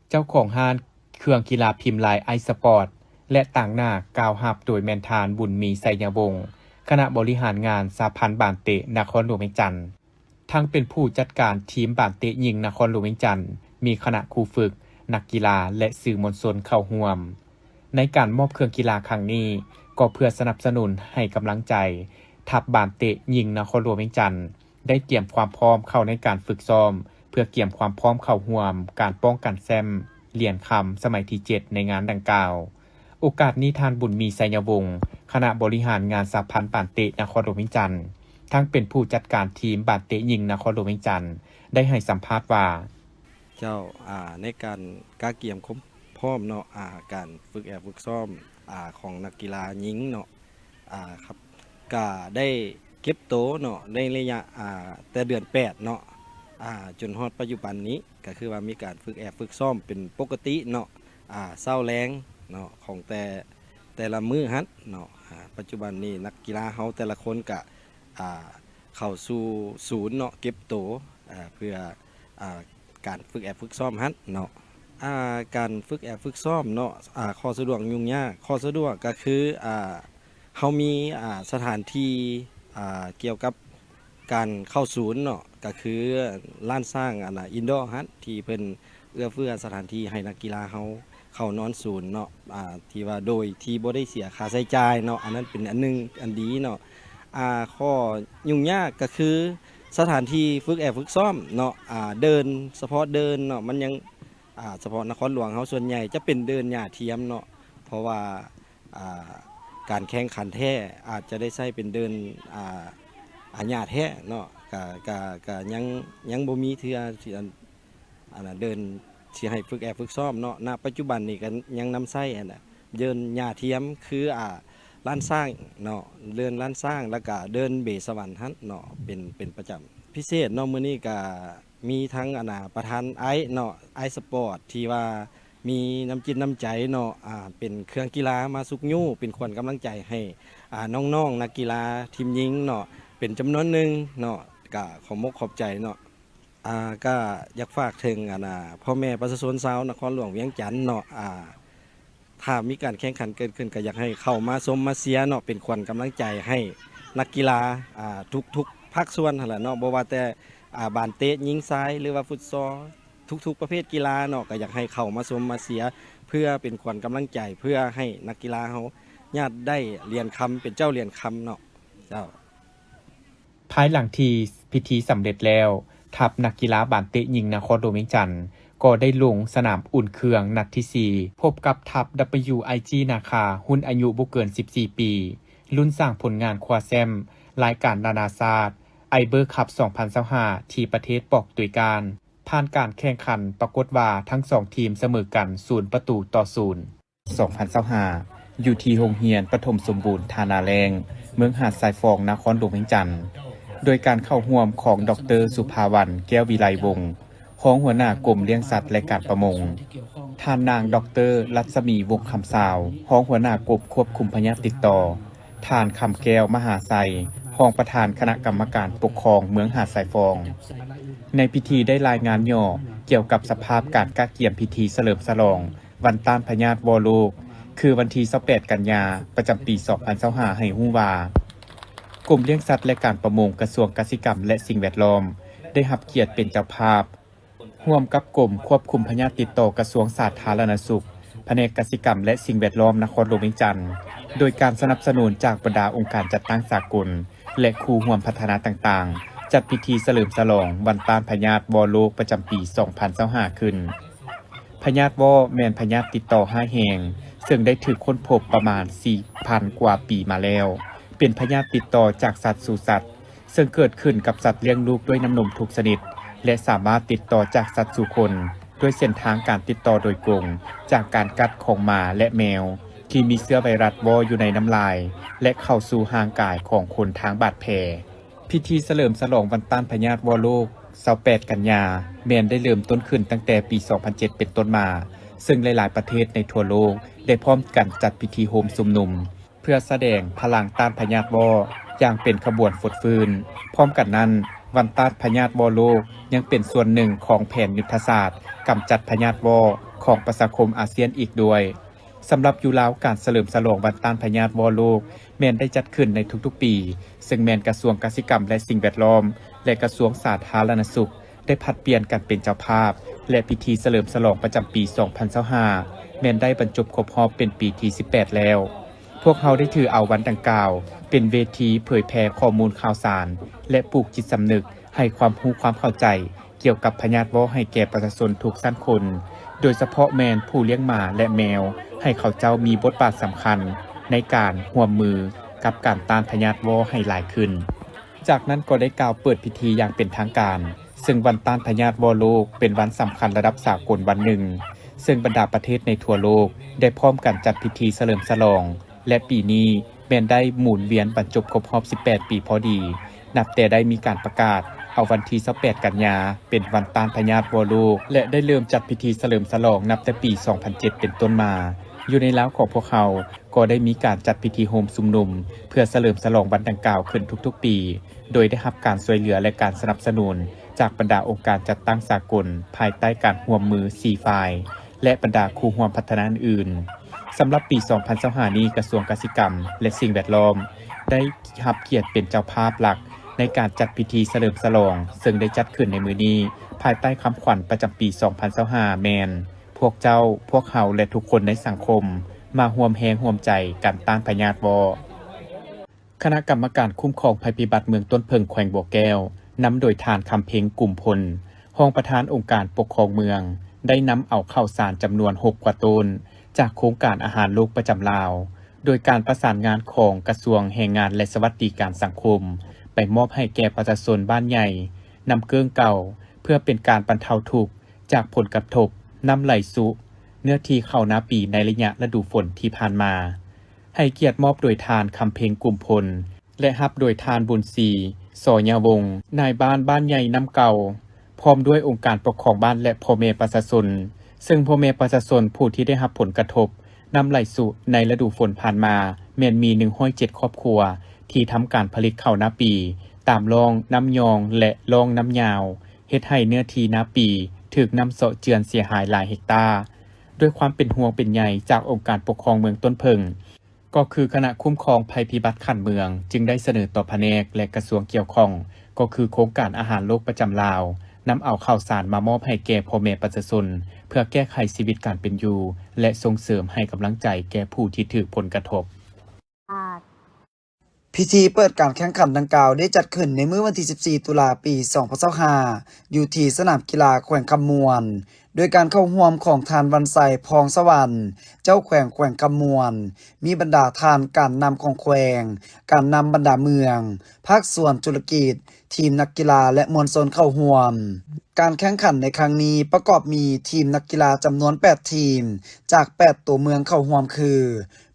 เจ้าของห้านเครื่องกีฬาพิมพ์ลายไอสปอร์ตและต่างหน้ากล่าวหับโดยแมนทานบุญมีไสยวงศ์คณะบริหารงานสหพันธ์บ้านเตะนครหลวงเวียงจันทน์ทั้งเป็นผู้จัดการทีมบ้านเตะหญิงนครหลวงเวียงจันทน์มีคณะครูฝึกนักกีฬาและสื่อมวลชนเข้าร่วมในการมอบเครื่องกีฬาครั้งนี้ก็เพื่อสนับสนุนให้กำลังใจทัพบ้านเตะหญิงนครหลวงเวียงจันทน์ได้เตรียมความพร้อมเข้าในการฝึกซ้อมเพื่อเตรียมความพร้อมเข้าร่วมการป้องกันแชมป์เหรียญคำสมัยที่ 7 ในงานดังกล่าวโอกาสนี้ทานบุญมีไสยวงศ์คณะบริหารงานสหพันธ์บ้านเตะนครหลวงเวียงจันทน์ทั้งเป็นผู้จัดการทีมบ้านเตะหญิงนครหลวงเวียงจันทน์ได้ให้สัมภาษณ์ว่าเจ้าในการเกียมคมพร้อมเนาะการฝึกซ้อมของนักกีฬาหญิงเนาะครับก็ได้เก็บโตเนาะในระยะแต่เดือน8เนาะจนฮอดปัจจุบันนี้ก็คือว่ามีการฝึกซ้อมเป็นปกติเนาะเช้าแลงเนาะของแต่ละมื้อฮั่นเนาะปัจจุบันนี้นักกีฬาเฮาแต่ละคนก็เข้าสู่ศูนย์เนาะเก็บโตเพื่อการฝึกซ้อมฮั่นเนาะการฝึกซ้อมเนาะข้อสะดวกยุ่งยากข้อสะดวกก็คือเฮามีสถานที่เกี่ยวกับการเข้าศูนย์เนาะก็คือลานสร้างอินดอร์ฮัทที่เพิ่นเอื้อเฟื้อสถานที่ให้นักกีฬาเฮาเข้านอนศูนย์เนาะที่ว่าโดยที่บ่ได้เสียค่าใช้จ่ายเนาะอันนั้นเป็นอันนึงอันดีเนาะข้อยุ่งยากก็คือสถานที่ฝึกซ้อมเนาะเดินเฉพาะเดินเนาะมันยังเฉพาะนครหลวงเฮาส่วนใหญ่จะเป็นเดินหญ้าเทียมเนาะเพราะว่าการแข่งขันแท้อาจจะได้ใช้เป็นเดินหญ้าแท้เนาะก็ยังบ่มีเทื่อที่เดินสิให้ฝึกซ้อมเนาะณปัจจุบันนี้ก็ยังนำใช้เดินหญ้าเทียมคือ ล้านสร้างเนาะเดินล้านสร้างแล้วก็เดินเบสวรรค์ฮั่นเนาะเป็นประจำพิเศษเนาะมื้อนี้ก็มีทั้งประธานไอเนาะไอสปอร์ตที่ว่ามีน้ำจิตน้ำใจเนาะเป็นเครื่องกีฬามาสุกยู่เป็นขวัญกำลังใจให้น้องๆนักกีฬาทีมหญิงเนาะเป็นจำนวนหนึงเนาะก็ขอบมกขอบใจเนาะก็อยากฝากถึงพ่อแม่ประชาชนชาวนครหลวงเวียงจันทน์เนาะถ้ามีการแข่งขันเกิดขึ้นก็อยากให้เข้ามาชมมาเชียร์เนาะเป็นขวัญกำลังใจให้นักกีฬาทุกภาคส่วนหั่นแหละเนาะบ่ว่าแต่บานเตะยิงซ้ายหรือว่าฟุตซอลทุกประเภทกีฬาเนาะก็อยากให้เข้ามาชมมาเชียร์เพื่อเป็นขวัญกำลังใจเพื่อให้นักกีฬาเฮาญาติได้เหรียญคำเป็นเจ้าเหรียญคำเนาะเจ้า ภายหลังที่พิธีสำเร็จแล้วทัพนักกีฬาบานเตะหญิงนครหลวงเวียงจันทน์ก็ได้ลงสนามอุ่นเครื่องนัดที่ 4 พบกับทัพ WIG นาคาหุ้นอายุบ่เกิน 14 ปี รุ่นสร้างผลงานคว้าแชมป์รายการนานาชาติไอเบอร์คัพ 2025 ที่ประเทศปอกตุยการ ผ่านการแข่งขันปรากฏว่าทั้ง 2 ทีมเสมอกัน0-0 2025 อยู่ที่โรงเรียนปฐมสมบูรณ์ธานาแรงเมืองหาดทรายฟองนครหลวงเวียงจันทน์โดยการเข้าร่วมของดร.สุภาวรรณแก้ววิไลวงศ์รองหัวหน้ากรมเลี้ยงสัตว์และการประมงท่านนางดร.รัศมีวงศ์คำสาวรองหัวหน้ากรมควบคุมพยาธิติดต่อท่านคำแก้วมหาไสยรองประธานคณะกรรมการปกครองเมืองหาดทรายฟองในพิธีได้รายงานย่อเกี่ยวกับสภาพการกะเกียมพิธีเฉลิมฉลองวันต้านพยาธิวอโลกคือวันที่28 กันยาประจำปี 2025 ให้ฮู้ว่ากรมเลี้ยงสัตว์และการประมงกระทรวงเกษตรกรรมและสิ่งแวดล้อมได้รับเกียรติเป็นเจ้าภาพร่วมกับกรมควบคุมพยาธิติดต่อกระทรวงสาธารณสุขแผนกเกษตรกรรมและสิ่งแวดล้อมนครหลวงเวียงจันทน์โดยการสนับสนุนจากบรรดาองค์การจัดตั้งสากลและครูร่วมพัฒนาต่างๆจัดพิธีเฉลิมฉลองวันต้านพยาธิวอโลกประจำปี 2025 ขึ้นพยาธิวอแม่นพยาธิติดต่อร้ายแรงซึ่งได้ถูกค้นพบประมาณ 4,000 กว่าปีมาแล้วเป็นพยาธิติดต่อจากสัตว์สู่สัตว์ซึ่งเกิดขึ้นกับสัตว์เลี้ยงลูกด้วยน้ำนมทุกชนิดและสามารถติดต่อจากสัตว์สู่คนด้วยเส้นทางการติดต่อโดยตรงจากการกัดของหมาและแมวที่มีเชื้อไวรัสวออยู่ในน้ำลายและเข้าสู่ร่างกายของคนทางบาดแผลพิธีเฉลิมฉลองวันต้านพยาธิวอโลก28 กันยาแม้นได้เริ่มต้นขึ้นตั้งแต่ปี 2007 เป็นต้นมาซึ่งหลายๆประเทศในทั่วโลกได้พร้อมกันจัดพิธีโฮมชุมนุมเพื่อแสดงพลังต้านพยาธิวออย่างเป็นขบวนฝดฟื้นพร้อมกันนั้นวันต้านพยาธิวอโลกยังเป็นส่วนหนึ่งของแผนยุทธศาสตร์กำจัดพยาธิวอของประชาคมอาเซียนอีกด้วยสำหรับอยู่ลาวการเฉลิมฉลองวันต้านพยาธิวอโลกแม้นได้จัดขึ้นในทุกๆปีซึ่งแม้นกระทรวงเกษตรกรรมและสิ่งแวดล้อมและกระทรวงสาธารณสุขได้ผลัดเปลี่ยนกันเป็นเจ้าภาพและพิธีเฉลิมฉลองประจำปี 2025 แม้นได้บรรจบครบรอบเป็นปีที่ 18 แล้วพวกเขาได้ถือเอาวันดังกล่าวเป็นเวทีเผยแพร่ข้อมูลข่าวสารและปลูกจิตสำนึกให้ความรู้ความเข้าใจเกี่ยวกับพยาธิวอให้แก่ประชาชนทุกชั้นคนโดยเฉพาะแมนผู้เลี้ยงหมาและแมวให้เขาเจ้ามีบทบาทสำคัญในการร่วมมือกับการต้านพยาธิวอให้หลายขึ้นจากนั้นก็ได้กล่าวเปิดพิธีอย่างเป็นทางการซึ่งวันต้านพยาธิวอโลกเป็นวันสำคัญระดับสากลวันหนึ่งซึ่งบรรดาประเทศในทั่วโลกได้พร้อมกันจัดพิธีเฉลิมฉลองและปีนี้แม้นได้หมุนเวียนบรรจบครบรอบ 18 ปีพอดีนับแต่ได้มีการประกาศเอาวันที่ 28 กันยาเป็นวันต้านพยาธิวอโลกและได้เริ่มจัดพิธีเฉลิมฉลองนับแต่ปี 2007 เป็นต้นมาอยู่ในแล้วของพวกเขาก็ได้มีการจัดพิธีโฮมชุมนุมเพื่อเฉลิมฉลองวันดังกล่าวขึ้นทุกๆปีโดยได้รับการช่วยเหลือและการสนับสนุนจากบรรดาองค์การจัดตั้งสากลภายใต้การร่วมมือ 4 ฝ่ายและบรรดาคู่ร่วมพัฒนาอื่นสำหรับปี 2025 นี้กระทรวงเกษตรกรรมและสิ่งแวดล้อมได้รับเกียรติเป็นเจ้าภาพหลักในการจัดพิธีเฉลิมฉลองซึ่งได้จัดขึ้นในมื้อนี้ภายใต้คำขวัญประจำปี 2025 แมนพวกเจ้าพวกเขาและทุกคนในสังคมมาร่วมแรงร่วมใจกันต้านพยาธิวอคณะกรรมการคุ้มครองภัยพิบัติเมืองต้นเพิงแขวงบ่อแก้วนำโดยทานคำเพ็งกลุ่มพลรองประธานองค์การปกครองเมืองได้นำเอาข้าวสารจำนวน6กว่าต้นจากโครงการอาหารโลกประจำลาวโดยการประสานงานของกระทรวงแรงงานและสวัสดิการสังคมไปมอบให้แก่ประชาชนบ้านใหญ่นำเกื้องเก่าเพื่อเป็นการบรรเทาทุกข์จากผลกระทบน้ำไหลสุเนื้อที่เข้านาปีในระยะฤดูฝนที่ผ่านมา ให้เกียรติมอบโดยทานคำเพ็งกุมพลและรับโดยทานบุญศรีสอยาวงศ์นายบ้านใหญ่น้ำเก่าพร้อมด้วยองค์การปกครองบ้านและพ่อแม่ประชาชนซึ่งพ่อแม่ประชาชนผู้ที่ได้รับผลกระทบนำไหลสู่ในฤดูฝนผ่านมาแม่นมี107ครอบครัวที่ทำการผลิตข้าวนาปีตามร่องน้ำยองและร่องน้ำยาวเฮ็ดให้เนื้อที่นาปีถูกน้ำเสาะเจือนเสียหายหลายเฮกตาร์ด้วยความเป็นห่วงเป็นใยจากองค์การปกครองเมืองต้นเพิงก็คือคณะคุ้มครองภัยพิบัติขันเมืองจึงได้เสนอต่อแผนกและกระทรวงเกี่ยวข้องก็คือโครงการอาหารโลกประจำลาวนำเอาข้าวสารมามอบให้แก่พ่อแม่ประชาชนเพื่อแก้ไขชีวิตการเป็นอยู่และส่งเสริมให้กำลังใจแก่ผู้ที่ถูกผลกระทบ พิธีเปิดการแข่งขันดังกล่าวได้จัดขึ้นในมื้อวันที่14ตุลาปี2025อยู่ที่สนามกีฬาแขวงคำมวลโดยการเข้าร่วมของทานวันไสพองสวรรค์เจ้าแขวงคำมวลมีบรรดาทานการนำของแขวงการนำบรรดาเมืองภาคส่วนธุรกิจทีมนักกีฬาและมวลชนเข้าร่วมการแข่งขันในครั้งนี้ประกอบมีทีมนักกีฬาจำนวน8ทีมจาก8ตัวเมืองเข้าร่วมคือ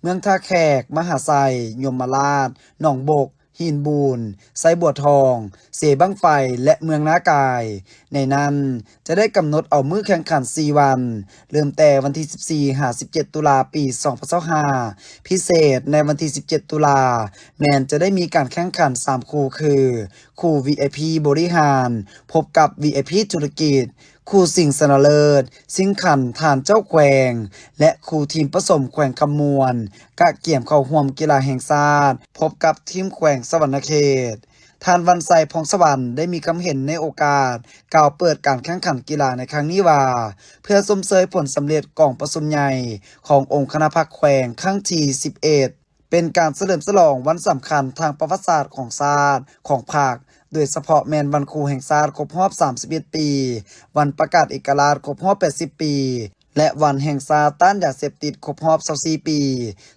เมืองท่าแขกมหาไซยมราชหนองบกหินบูนไซบัวทองเสบั้งไฟและเมืองนากายในนั้นจะได้กำหนดเอามื้อแข่งขัน4วันเริ่มแต่วันที่14-17ตุลาปี2025พิเศษในวันที่17ตุลาแมนจะได้มีการแข่งขัน3คู่คือคู่ VIP บริหารพบกับ VIP ธุรกิจคู่สิงห์สนเลิศสิงห์ขันฐานเจ้าแขวงและคู่ทีมผสมแขวงคำมวลกะเกี่ยมเข้าร่วมกีฬาแห่งชาติพบกับทีมแขวงสวรรณเขตทานวันไสพองสวรรค์ได้มีคำเห็นในโอกาสกล่าวเปิดการแข่งขันกีฬาในครั้งนี้ว่าเพื่อสมเสยผลสำเร็จกองประชุมใหญ่ขององค์คณะพรรคแขวงครั้งที่11เป็นการเฉลิมฉลองวันสำคัญทางประวัติศาสตร์ของชาติของพรรคโดยเฉพาะแมนวันครูแห่งชาติครบรอบ31ปีวันประกาศเอกราชครบรอบ80ปีและวันแห่งชาติต้านยาเสพติดครบรอบ24ปี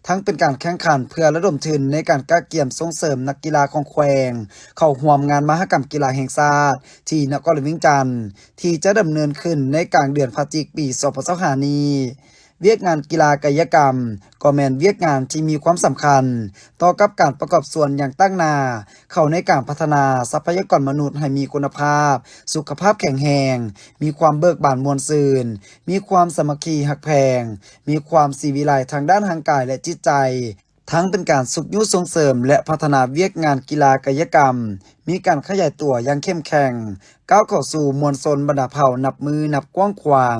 ทั้งเป็นการแข่งขันเพื่อระดมทุนในการกะเกี่ยมส่งเสริมนักกีฬาของแขวงเข้าร่วมงานมหกรรมกีฬาแห่งชาติที่นครหลวงเวียงจันทน์ที่จะดำเนินขึ้นในกลางเดือนพฤศจิกายนปี2025นี้เวียกงานกีฬากายกรรมก็แม่นเวียกงานที่มีความสำคัญต่อกับการประกอบส่วนอย่างตั้งหน้าเข้าในการพัฒนาทรัพยากรมนุษย์ให้มีคุณภาพสุขภาพแข็งแรงมีความเบิกบานมวลซืนมีความสามัคคีหักแพงมีความศิวิไลทางด้านทางกายและจิตใจทั้งเป็นการสุขยุส่งเสริมและพัฒนาเวียกงานกีฬากายกรรมมีการขยายตัวอย่างเข้มแข็งก้าวเข้าสู่มวลชนบรรดาเผ่านับมือนับกว้างขวาง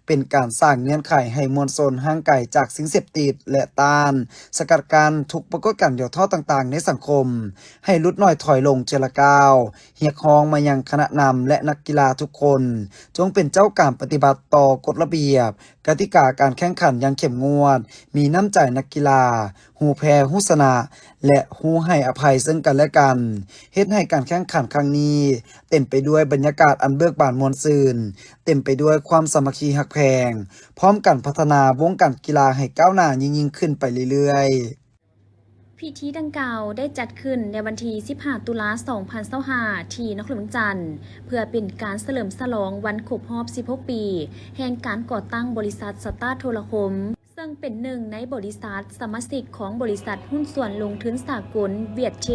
เป็นการสร้างเงื่อนไขให้มวลชนห่างไกลจากสิ่งเสพติดและต้านสกัดกั้นทุกปรากฏการณ์เดี่ยวท่อต่างๆในสังคมให้ลดน้อยถอยลงเจละก้าวเรียกร้องมายังคณะนำและนักกีฬาทุกคนจงเป็นเจ้าการปฏิบัติต่อกฎระเบียบกติกาการแข่งขันอย่างเข้มงวดมีน้ำใจนักกีฬาหูแพ้หูชนะและหูให้อภัยซึ่งกันและกันเฮ็ดให้การแข่งขันครั้งนี้เต็มไปด้วยบรรยากาศอันเบิกบานมวลซื่นเต็มไปด้วยความสามัคคีหักแพงพร้อมกันพัฒนาวงการกีฬาให้ก้าวหน้ายิ่งขึ้นไปเรื่อยๆพิธีดังกล่าวได้จัดขึ้นในวันที่15ตุลา2025ที่นครหลวงเวียงจันทน์เพื่อเป็นการเฉลิมฉลองวันครบรอบ16ปีแห่งการก่อตั้งบริษัทสตาร์โทรคมซึ่งเป็นหนึ่งในบริษัทสมาชิกของบริษัทหุ้นส่วนลงทุนสากลเวียดเช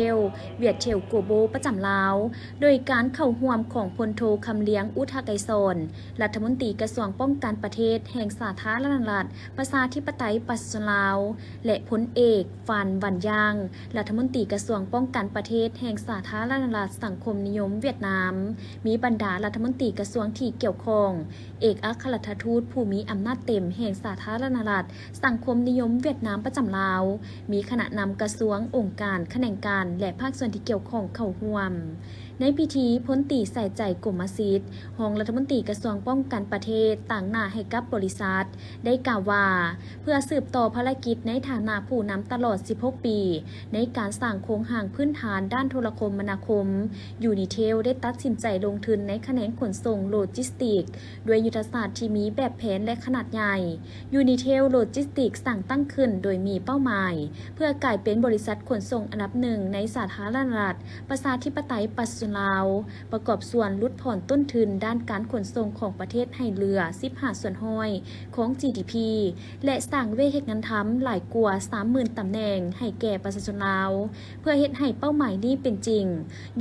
ลโกโบประจำลาวโดยการเข้าร่วมของพลโทคำเลี้ยงอุทาไกรสอนรัฐมนตรีกระทรวงป้องกันประเทศแห่งสาธารณรัฐประชาธิปไตยประชาชนลาวและพลเอกฟานวันยางรัฐมนตรีกระทรวงป้องกันประเทศแห่งสาธารณรัฐสังคมนิยมเวียดนามมีบรรดารัฐมนตรีกระทรวงที่เกี่ยวข้องเอกอัครราชทูตผู้มีอำนาจเต็มแห่งสาธารณรัฐสังคมนิยมเวียดนามประจำลาวมีคณะนำกระทรวงองค์การแขนงการและภาคส่วนที่เกี่ยวข้องเข้าร่วมในพิธีพลตรีใส่ใจกรมศิษย์รองรัฐมนตรีกระทรวงป้องกันประเทศต่างหน้าให้กับบริษัทได้กล่าวว่าเพื่อสืบต่อภารกิจในฐานะผู้นำตลอด16ปีในการสร้างโครงห่างพื้นฐานด้านโทรคมนาคมยูนิเทลได้ตัดสินใจลงทุนในแขนงขนส่งโลจิสติกส์ด้วยยุทธศาสตร์ที่มีแบบแผนและขนาดใหญ่ยูนิเทลโลจิสติกส์สั่งตั้งขึ้นโดยมีเป้าหมายเพื่อกลายเป็นบริษัทขนส่งอันดับหนึ่งในสาธารณรัฐประชาธิปไตยประชาชน นลาวประกอบส่วนลดผ่อนต้นทุนด้านการขนส่งของประเทศให้เหลือ15ส่วนห้อยของ GDP และสร้างเวทเฮ็ดงานทำหลายกว่า 30,000 ตำแหน่งให้แก่ประชาชนลาวเพื่อเฮ็ดให้เป้าหมายนี้เป็นจริง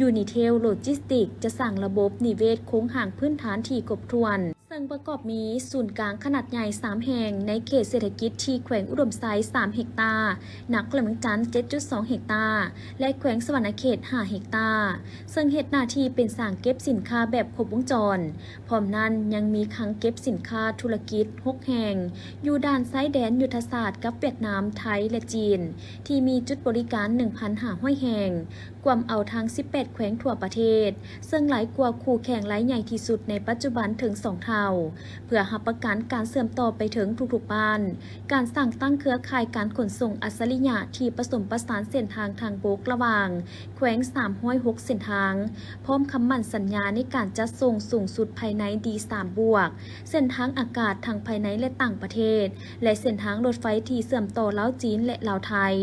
Unitel Logistics จะสร้างระบบนิเวศโค้งห่างพื้นฐานที่ครบถ้วนซึ่งประกอบมีศูนย์กลางขนาดใหญ่3แห่งในเขตเศรษฐกิจที่แขวงอุดมไซด์3เฮกตาร์นักกระเมืองจันทร์ 7.2 เฮกตาร์และแขวงสวรรณเขต5เฮกตาร์ซึ่งเฮ็ดหน้าที่เป็นสร้างเก็บสินค้าแบบครบวงจรพร้อมนั้นยังมีคลังเก็บสินค้าธุรกิจ6แห่งอยู่ด้านซ้ายแดนยุทธศาสตร์กับเวียดนามไทยและจีนที่มีจุดบริการ 1,500 แห่งกวมเอาทั้ง18แขวงทั่วประเทศซึ่งหลายกว่าคู่แข่งรายใหญ่ที่สุดในปัจจุบันถึง2เท่าเพื่อรับประกันการเสื่อมต่อไปถึงทุกๆบ้านการสร้างตั้งเครือข่ายการขนส่งอัศริยะที่ผสมประสานเส้นทางทางบกระหว่างแขวง306เส้นทางพร้อมคำมั่นสัญญาในการจัดส่งสูงสุดภายในดี3บวกเส้นทางอากาศทางภายในและต่างประเทศและเส้นทางรถไฟที่เสื่อมต่อลาวจีนและลาวไทย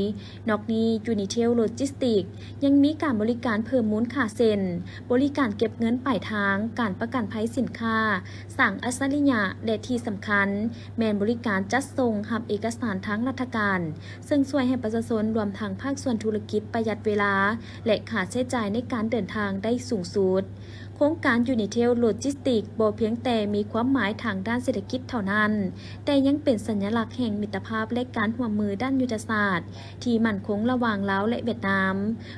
นอกนี้ Unitel Logistics ยังมีการบริการเพิ่มมูลค่าเซ็นบริการเก็บเงินปลายทางการประกันภัยสินค้าสั่งอัศริยะและที่สำคัญแมนบริการจัดส่งหับเอกสารทั้งราชการซึ่งช่วยให้ประชาชนรวมทางภาคส่วนธุรกิจประหยัดเวลาและค่าใช้จ่ายในการเดินทางได้สูงสุดโครงการ Unitel Logistics บ่เพียงแต่มีความหมายทางด้านเศรษฐกิจเท่านั้นแต่ยังเป็นสัญลักษณ์แห่งมิตรภาพและการร่วมมือด้านยุทธศาสตร์ที่มั่นคงระหว่างลาวและเวียดนาม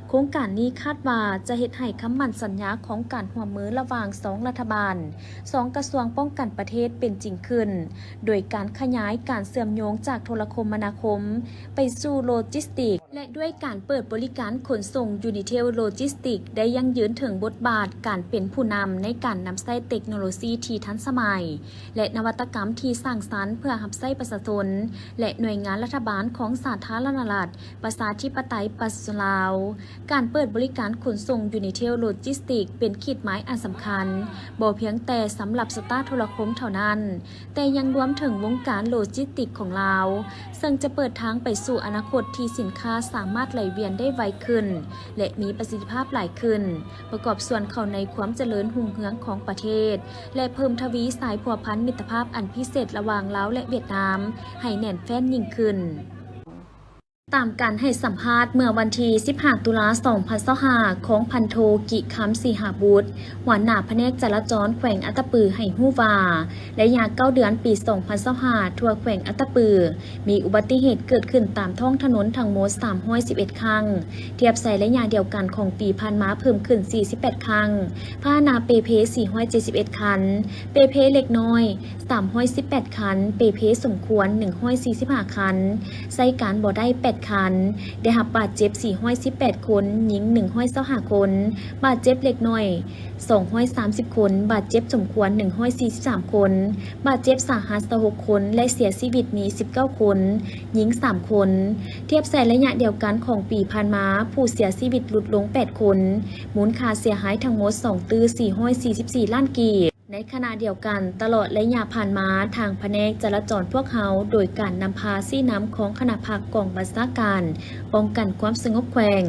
โครงการนี้คาดว่าจะเฮ็ดให้คำมั่นสัญญาของการร่วมมือระหว่าง2รัฐบาล2กระทรวงป้องกันประเทศเป็นจริงขึ้นโดยการขยายการเชื่อมโยงจากโทรคมนาคมไปสู่โลจิสติกส์และด้วยการเปิดบริการขนส่ง Unitel Logistics ได้ยั่งยืนถึงบทบาทการเป็นผู้นำในการนำใช้เทคโนโลยีที่ทันสมัยและนวัตกรรมที่สร้างสรรค์เพื่อรับใช้ประชาชนและหน่วยงานรัฐบาลของสาธารณรัฐประชาธิปไตยประชาชนลาวการเปิดบริการขนส่ง Unitel Logistics เป็นขีดหมายอันสำคัญบ่เพียงแต่สำหรับสตาร์ทโทรคมเท่านั้นแต่ยังรวมถึงวงการโลจิสติกส์ของลาวซึ่งจะเปิดทางไปสู่อนาคตที่สินค้าสามารถไหลเวียนได้ไวขึ้นและมีประสิทธิภาพหลายขึ้นประกอบส่วนเข้าในความเจริญรุ่งเรืองของประเทศและเพิ่มทวีสายพัวพันมิตรภาพอันพิเศษระหว่างลาวและเวียดนามให้แน่นแฟ้นยิ่งขึ้นตามการให้สัมภาษณ์เมื่อวันที่15ตุลา2025ของพันโทกิคำสีหาบุตรหัวหน้าแผนกจราจรแขวงอัตตปือให้ฮู้ว่าและยา9เดือนปี2025ทั่วแขวงอัตตปือมีอุบัติเหตุเกิดขึ้นตามท้องถนนทั้งหมด311ครั้งเทียบใส่และยาเดียวกันของปีผ่านมาเพิ่มขึ้น48ครั้งพาหนะเปเพ471คันเปเพเล็กน้อย318คันเปเพสมควร145คันใช้การบ่ได้8คันได้รับบาดเจ็บ418คนหญิง125คนบาดเจ็บเล็กน้อย230คนบาดเจ็บสมควร143คนบาดเจ็บสาหัส6คนและเสียชีวิตมี19คนหญิง3คนเทียบใส่ระยะเดียวกันของปีผ่านมาผู้เสียชีวิตลดลง8คนมูลค่าเสียหายทั้งหมด444ล้านกีบในขณะเดียวกันตลอดระยะผ่านมาทางแผนกจราจรพวกเขาโดยการนำพาซี่น้ำของคณะพักกองบัญชาการป้องกันความสงบแขวง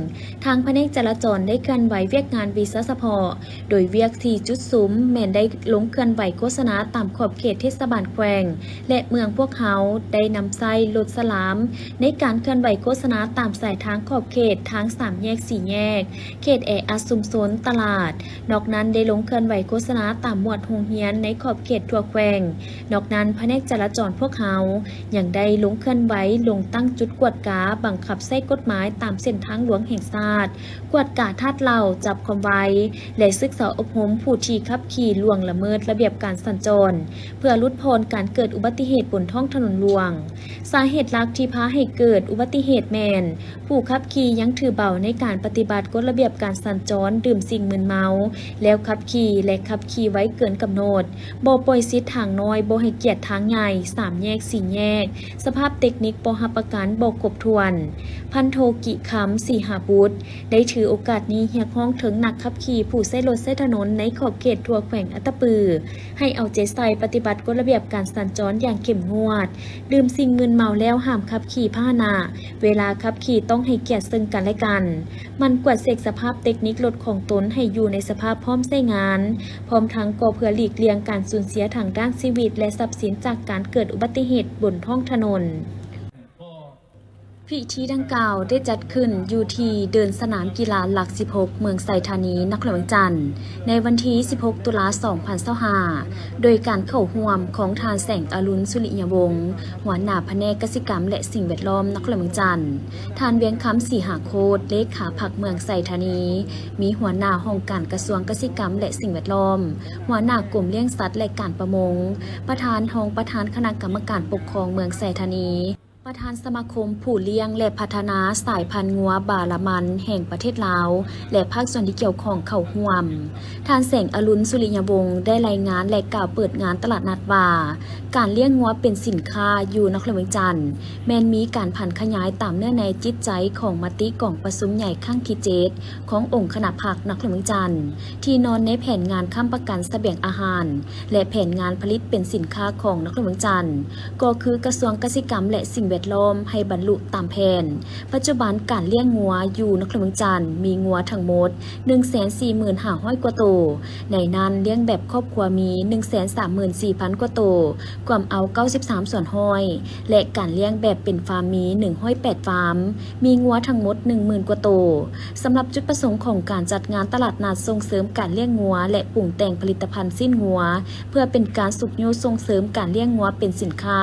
ทางแผนกจราจรได้เคลื่อนไหวเวียกงานวีซ่าเฉพาะโดยเวียกที่จุดซุ้มแม่นได้ลงเคลื่อนไหวโฆษณาตามขอบเขตเทศบาลแขวงและเมืองพวกเขาได้นำไส้รถสลามในการเคลื่อนไหวโฆษณาตามสายทางขอบเขตทาง3แยก4แยกเขตแออัดชุมชนตลาดนอกนั้นได้ลงเคลื่อนไหวโฆษณาตามหมวดโรงเรียนในขอบเขตทั่วแขวงนอกนั้นแผนกจราจรพวกเขายังได้ลงเคลื่อนไหวลงตั้งจุดกวดกาบังคับใช้กฎหมายตามเส้นทางหลวงแห่งชาติกวดกาทาสเหล่าจับความไวและศึกษาอบรมผู้ที่ขับขี่ล่วงละเมิดระเบียบการสัญจรเพื่อลดพ้นการเกิดอุบัติเหตุบนท้องถนนหลวงสาเหตุหลักที่พาให้เกิดอุบัติเหตุแมนผู้ขับขี่ยังถือเบาในการปฏิบัติกฎระเบียบการสัญจรดื่มสิ่งมึนเมาแล้วขับขี่และขับขี่ไว้เกินก กำหนดบ่ปล่อยสิทธิ์ทางน้อยบ่ให้เกียรติทางใหญ่3แยก4แยกสภาพเทคนิคบ่รับประกันบ่ครบถ้วนพันโทกิคำสีหาบุตรได้ถือโอกาสนี้เรียกร้องถึงนักขับขี่ผู้ใช้รถใช้ถนนในขอบเขตทั่วแขวงอัตตปือให้เอาใจใส่ปฏิบัติกฎระเบียบการสัญจรอย่างเข้มงวดดื่มสิ่งมึนเมาแล้วห้ามขับขี่พาหนะเวลาขับขี่ต้องให้เกียรติซึ่งกันและกันมันกวดเช็คสภาพเทคนิครถของตนให้อยู่ในสภาพพร้อมใช้งานพร้อมทั้งก่อเพื่อหลีกเลี่ยงการสูญเสียทางด้านชีวิตและทรัพย์สินจากการเกิดอุบัติเหตุบนท้องถนนพิธีดังกล่าวได้จัดขึ้นอยู่ที่เดินสนามกีฬาหลัก 16 เมืองไซธานีนครหลวงจันทร์ในวันที่ 16 ตุลาคม 2025โดยการเข้าร่วมของทานแสงอรุณสุริยวงศ์หัวหน้าแผนกกสิกรรมและสิ่งแวดล้อมนครหลวงจันทร์ทานเวียงคำศรีหาโคตรเลขาพรรคเมืองไซธานีมีหัวหน้าห้องการกระทรวงกสิกรรมและสิ่งแวดล้อมหัวหน้ากลุ่มเลี้ยงสัตว์และการประมงประธานห้องประธานคณะกรรมการปกครองเมืองไซธานีประธานสมาคมผู้เลี้ยงและพัฒนาสายพันธุ์งัวบาละมันแห่งประเทศลาวและภาคส่วนที่เกี่ยวข้องเข้าร่วมทานแสงอรุณสุริยวงศ์ได้รายงานและกล่าวเปิดงานตลาดนัดว่าการเลี้ยงงัวเป็นสินค้าอยู่นครหลวงจันทร์แม้นมีการพันขยายตามเนื้อในจิตใจของมติกล่องประชุมใหญ่ครั้งที่7ขององค์คณะพรรคนครหลวงจันทร์ที่นอนในแผนงานค้ำประกันเสบียงอาหารและแผนงานผลิตเป็นสินค้าของนครหลวงจันทร์ก็คือกระทรวงกสิกรรมและสิ่งแวดล้อมให้บรรลุตามแผนปัจจุบันการเลี้ยงงัวอยู่นครหลวงจันทร์มีงัวทั้งหมด 145,000 กว่าตัวในนั้นเลี้ยงแบบครอบครัวมี 134,000 กว่าตัวกวมเอา93ส่วนห้อยและการเลี้ยงแบบเป็นฟาร์มมี108ฟาร์มมีงัวทั้งหมด 10,000 กว่าตัวสำหรับจุดประสงค์ของการจัดงานตลาดนัดส่งเสริมการเลี้ยงงัวและปรุงแต่งผลิตภัณฑ์สิ้นงัวเพื่อเป็นการสุขโยส่งเสริมการเลี้ยงงัวเป็นสินค้า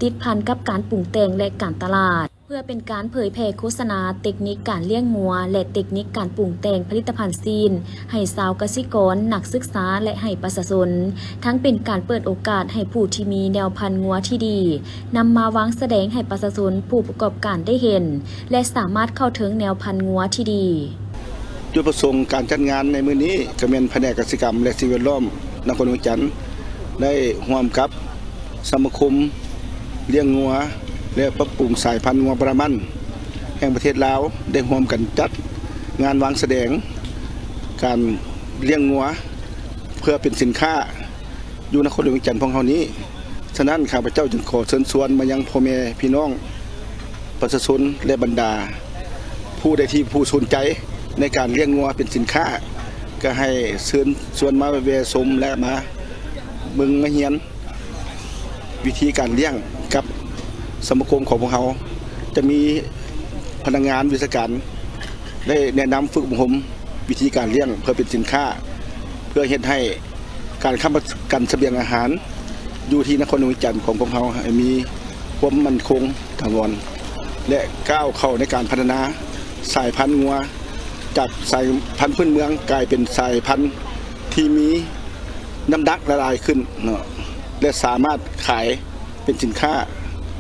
ติดพันกับการปรุงแต่งและการตลาดเพื่อเป็นการเผยแพร่โฆษณาเทคนิคการเลี้ยงงัวและเทคนิคการปรุงแต่งผลิตภัณฑ์ซีนให้ชาวเกษตรกรนักศึกษาและให้ประชาชนทั้งเป็นการเปิดโอกาสให้ผู้ที่มีแนวพันธุ์งัวที่ดีนำมาวางแสดงให้ประชาชนผู้ประกอบการได้เห็นและสามารถเข้าถึงแนวพันธุ์งัวที่ดีจุดประสงค์การจัดงานในมื้อนี้ก็เป็นแผนกกสิกรรมและสิ่งแวดล้อมนครหลวงจันทร์ได้ร่วมกับสมาคมเลี้ยงงัวและปรับปรุงสายพันธุ์งัวบรามันแห่งประเทศลาวได้ร่วมกันจัดงานวางแสดงการเลี้ยงงัวเพื่อเป็นสินค้าอยู่นครหลวงจันทร์ของเฮานี้ฉะนั้นข้าพเจ้าจึงขอเชิญชวนมายังพ่อแม่พี่น้องประชาชนและบรรดาผู้ใดที่ผู้สนใจในการเลี้ยงงัวเป็นสินค้าก็ให้เชิญชวนมาแวะชมและมาเบิ่งมาเรียนวิธีการเลี้ยงกับสมาคมของพวกเขาจะมีพนักงานวิชาการได้แนะนำฝึกอบรมวิธีการเลี้ยงเพื่อเป็นสินค้าเพื่อเฮ็ดให้การค้ำประกันเสบียงอาหารอยู่ที่นครหลวงจันทร์ของพวกเขาให้มีความมั่นคงถาวรและก้าวเข้าในการพัฒนาสายพันธุ์งัวจากสายพันธุ์พื้นเมืองกลายเป็นสายพันธุ์ที่มีน้ำหนักละลายขึ้นเนาะและสามารถขายเป็นสินค้า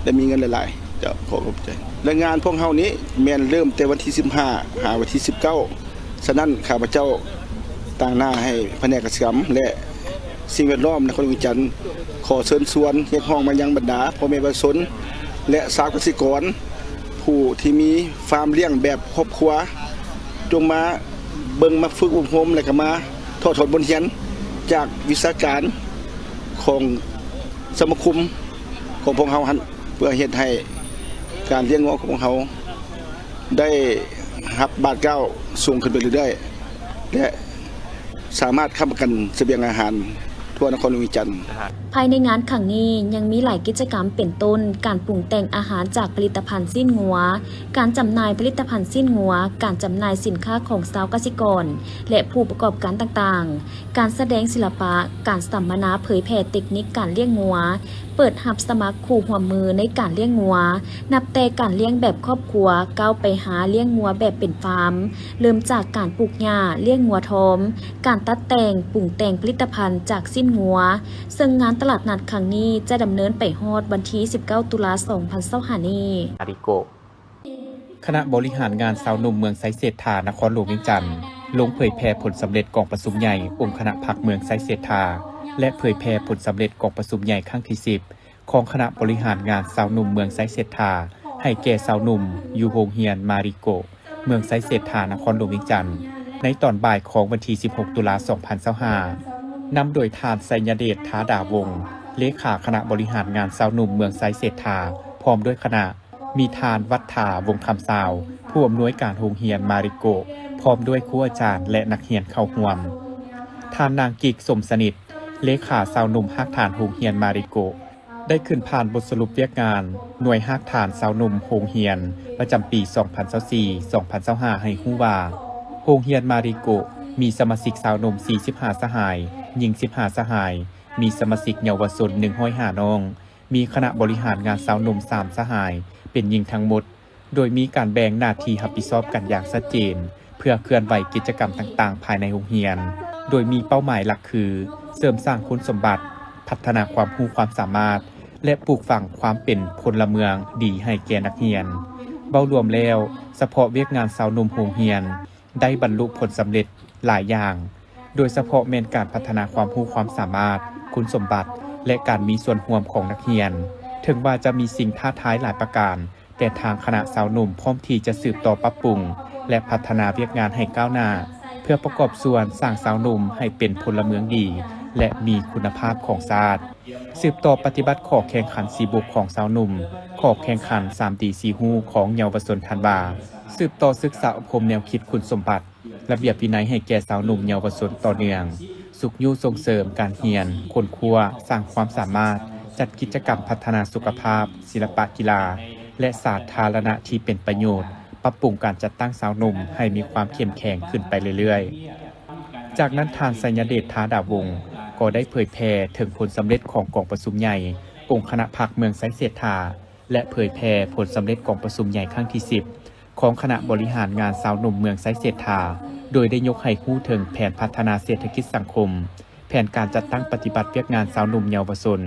และมีเงินหลายๆจะขอขอบใจและงานพวกเฮานี้แม่นเริ่มแต่วันที่15หาวันที่19ฉะนั้นข้าพเจ้าตั้งหน้าให้แผนกกสิกรรมและสิ่งแวดล้อมนครหลวงจันทร์ขอเชิญชวนเรียกร้องมายังบรรดาพ่อแม่ประชาชนและชาวเกษตรกรผู้ที่มีฟาร์มเลี้ยงแบบครอบครัวจงมาเบิ่งมาฝึกอบรมและก็มาถ่อถอดบทเรียนจากวิชาการของสมาคมของพวกเฮาหั่นเพื่อเฮ็ดให้การเลี้ยงงัวของพวกเฮาได้รับบาดเก้าสูงขึ้นไปเรื่อยๆและสามารถค้ำประกันเสบียงอาหารทั่วนครหลวงจันทร์ภายในงานครั้งนี้ยังมีหลายกิจกรรมเป็นต้นการปรุงแต่งอาหารจากผลิตภัณฑ์สิ้นงัวการจำหน่ายผลิตภัณฑ์สิ้นงัวการจำหน่ายสินค้าของชาวเกษตรกรและผู้ประกอบการต่างๆการแสดงศิลปะการสัมมนาเผยแพร่เทคนิคการเลี้ยงงัวเปิดหับสมัครคู่หัวมือในการเลี้ยงงัวนับแต่การเลี้ยงแบบครอบครัวก้าวไปหาเลี้ยงงัวแบบเป็นฟาร์มเริ่มจากการปลูกหญ้าเลี้ยงงัวทอมการตัดแต่งปรุงแต่งผลิตภัณฑ์จากสิ้นงัวซึ่งงานตลาดนัดครั้งนี้จะดำเนินไปฮอดวันที่19 ตุลาคม 2025นี้อาริโกคณะบริหารงานสาวหนุ่มเมืองไซเศรษฐานครหลวงเวียงจันทร์ลงเผยแพร่ผลสำเร็จกองประชุมใหญ่องค์คณะพรรคเมืองไซเศรษฐา และเผยแพร่ผลสำเร็จของประชุมใหญ่ครั้งที่ 10 ของคณะบริหารงานสาวหนุ่มเมืองไซเซธาให้แก่สาวหนุ่มอยู่โรงเรียนมาริโกเมืองไซเซธานครหลวงเวียงจันทน์ในตอนบ่ายของวันที่ 16 ตุลาคม 2025 นำโดยทานไสยเดชท้าดาวงศ์เลขาคณะบริหารงานสาวหนุ่มเมืองไซเซธาพร้อมด้วยคณะมีทานวัฒถาวงคำสาวผู้อำนวยการโรงเรียนมาริโกพร้อมด้วยครูอาจารย์และนักเรียนเข้าร่วมทานนางกิกสมสนิทเลขาสาวหนุ่มฮักฐานโรงเรียนมาริโกได้ขึ้นผ่านบทสรุปเวียกงานหน่วยฮักฐานสาวหนุ่มโรงเรียนประจำปี 2024-2025 ให้ฮู้ว่าโรงเรียนมาริโกมีสมาชิกสาวหนุ่ม 45 สหายหญิง 15 สหายมีสมาชิกเยาวชน 105 น้องมีคณะบริหารงานสาวหนุ่ม 3 สหายเป็นหญิงทั้งหมดโดยมีการแบ่งหน้าที่รับผิดชอบกันอย่างชัดเจนเพื่อเคลื่อนไหวกิจกรรมต่างๆภายในโรงเรียนโดยมีเป้าหมายหลักคือเสริมสร้างคุณสมบัติพัฒนาความรู้ความสามารถและปลูกฝังความเป็นพลเมืองดีให้แก่นักเรียนเบ้ารวมแล้วเฉพาะเวียกงานสาวหนุ่มโรงเรียนได้บรรลุผลสำเร็จหลายอย่างโดยเฉพาะแม่นการพัฒนาความรู้ความสามารถคุณสมบัติและการมีส่วนร่วมของนักเรียนถึงว่าจะมีสิ่งท้าทายหลายประการแต่ทางคณะสาวหนุ่มพร้อมที่จะสืบต่อปรับปรุงและพัฒนาเวียกงานให้ก้าวหน้าเพื่อประกอบส่วนสร้างสาวหนุ่มให้เป็นพลเมืองดีและมีคุณภาพของชาติสืบต่อปฏิบัติข้อแข่งขัน4บุกของสาวหนุ่มข้อแข่งขัน3ตี4ฮู้ของเยาวชนธันวาสืบต่อศึกษาอบรมแนวคิดคุณสมบัติระเบียบวินัยให้แก่สาวหนุ่มเยาวชนต่อเนื่องสุขยุส่งเสริมการเรียนค้นคว้าสร้างความสามารถจัดกิจกรรมพัฒนาสุขภาพศิลปะกีฬาและสาธารณะที่เป็นประโยชน์ปรับปรุงการจัดตั้งสาวหนุ่มให้มีความเข้มแข็งขึ้นไปเรื่อยๆจากนั้นทานไสยเดชท้าดาวงศ์ก็ได้เผยแพร่ถึงผลสำเร็จของกองประชุมใหญ่องค์คณะพรรคเมืองไซเซธาและเผยแพร่ผลสำเร็จกองประชุมใหญ่ครั้งที่ 10 ของคณะบริหารงานสาวหนุ่มเมืองไซเซธาโดยได้ยกให้ฮู้ถึงแผนพัฒนาเศรษฐกิจสังคมแผนการจัดตั้งปฏิบัติเวียกงานสาวหนุ่มเยาวชน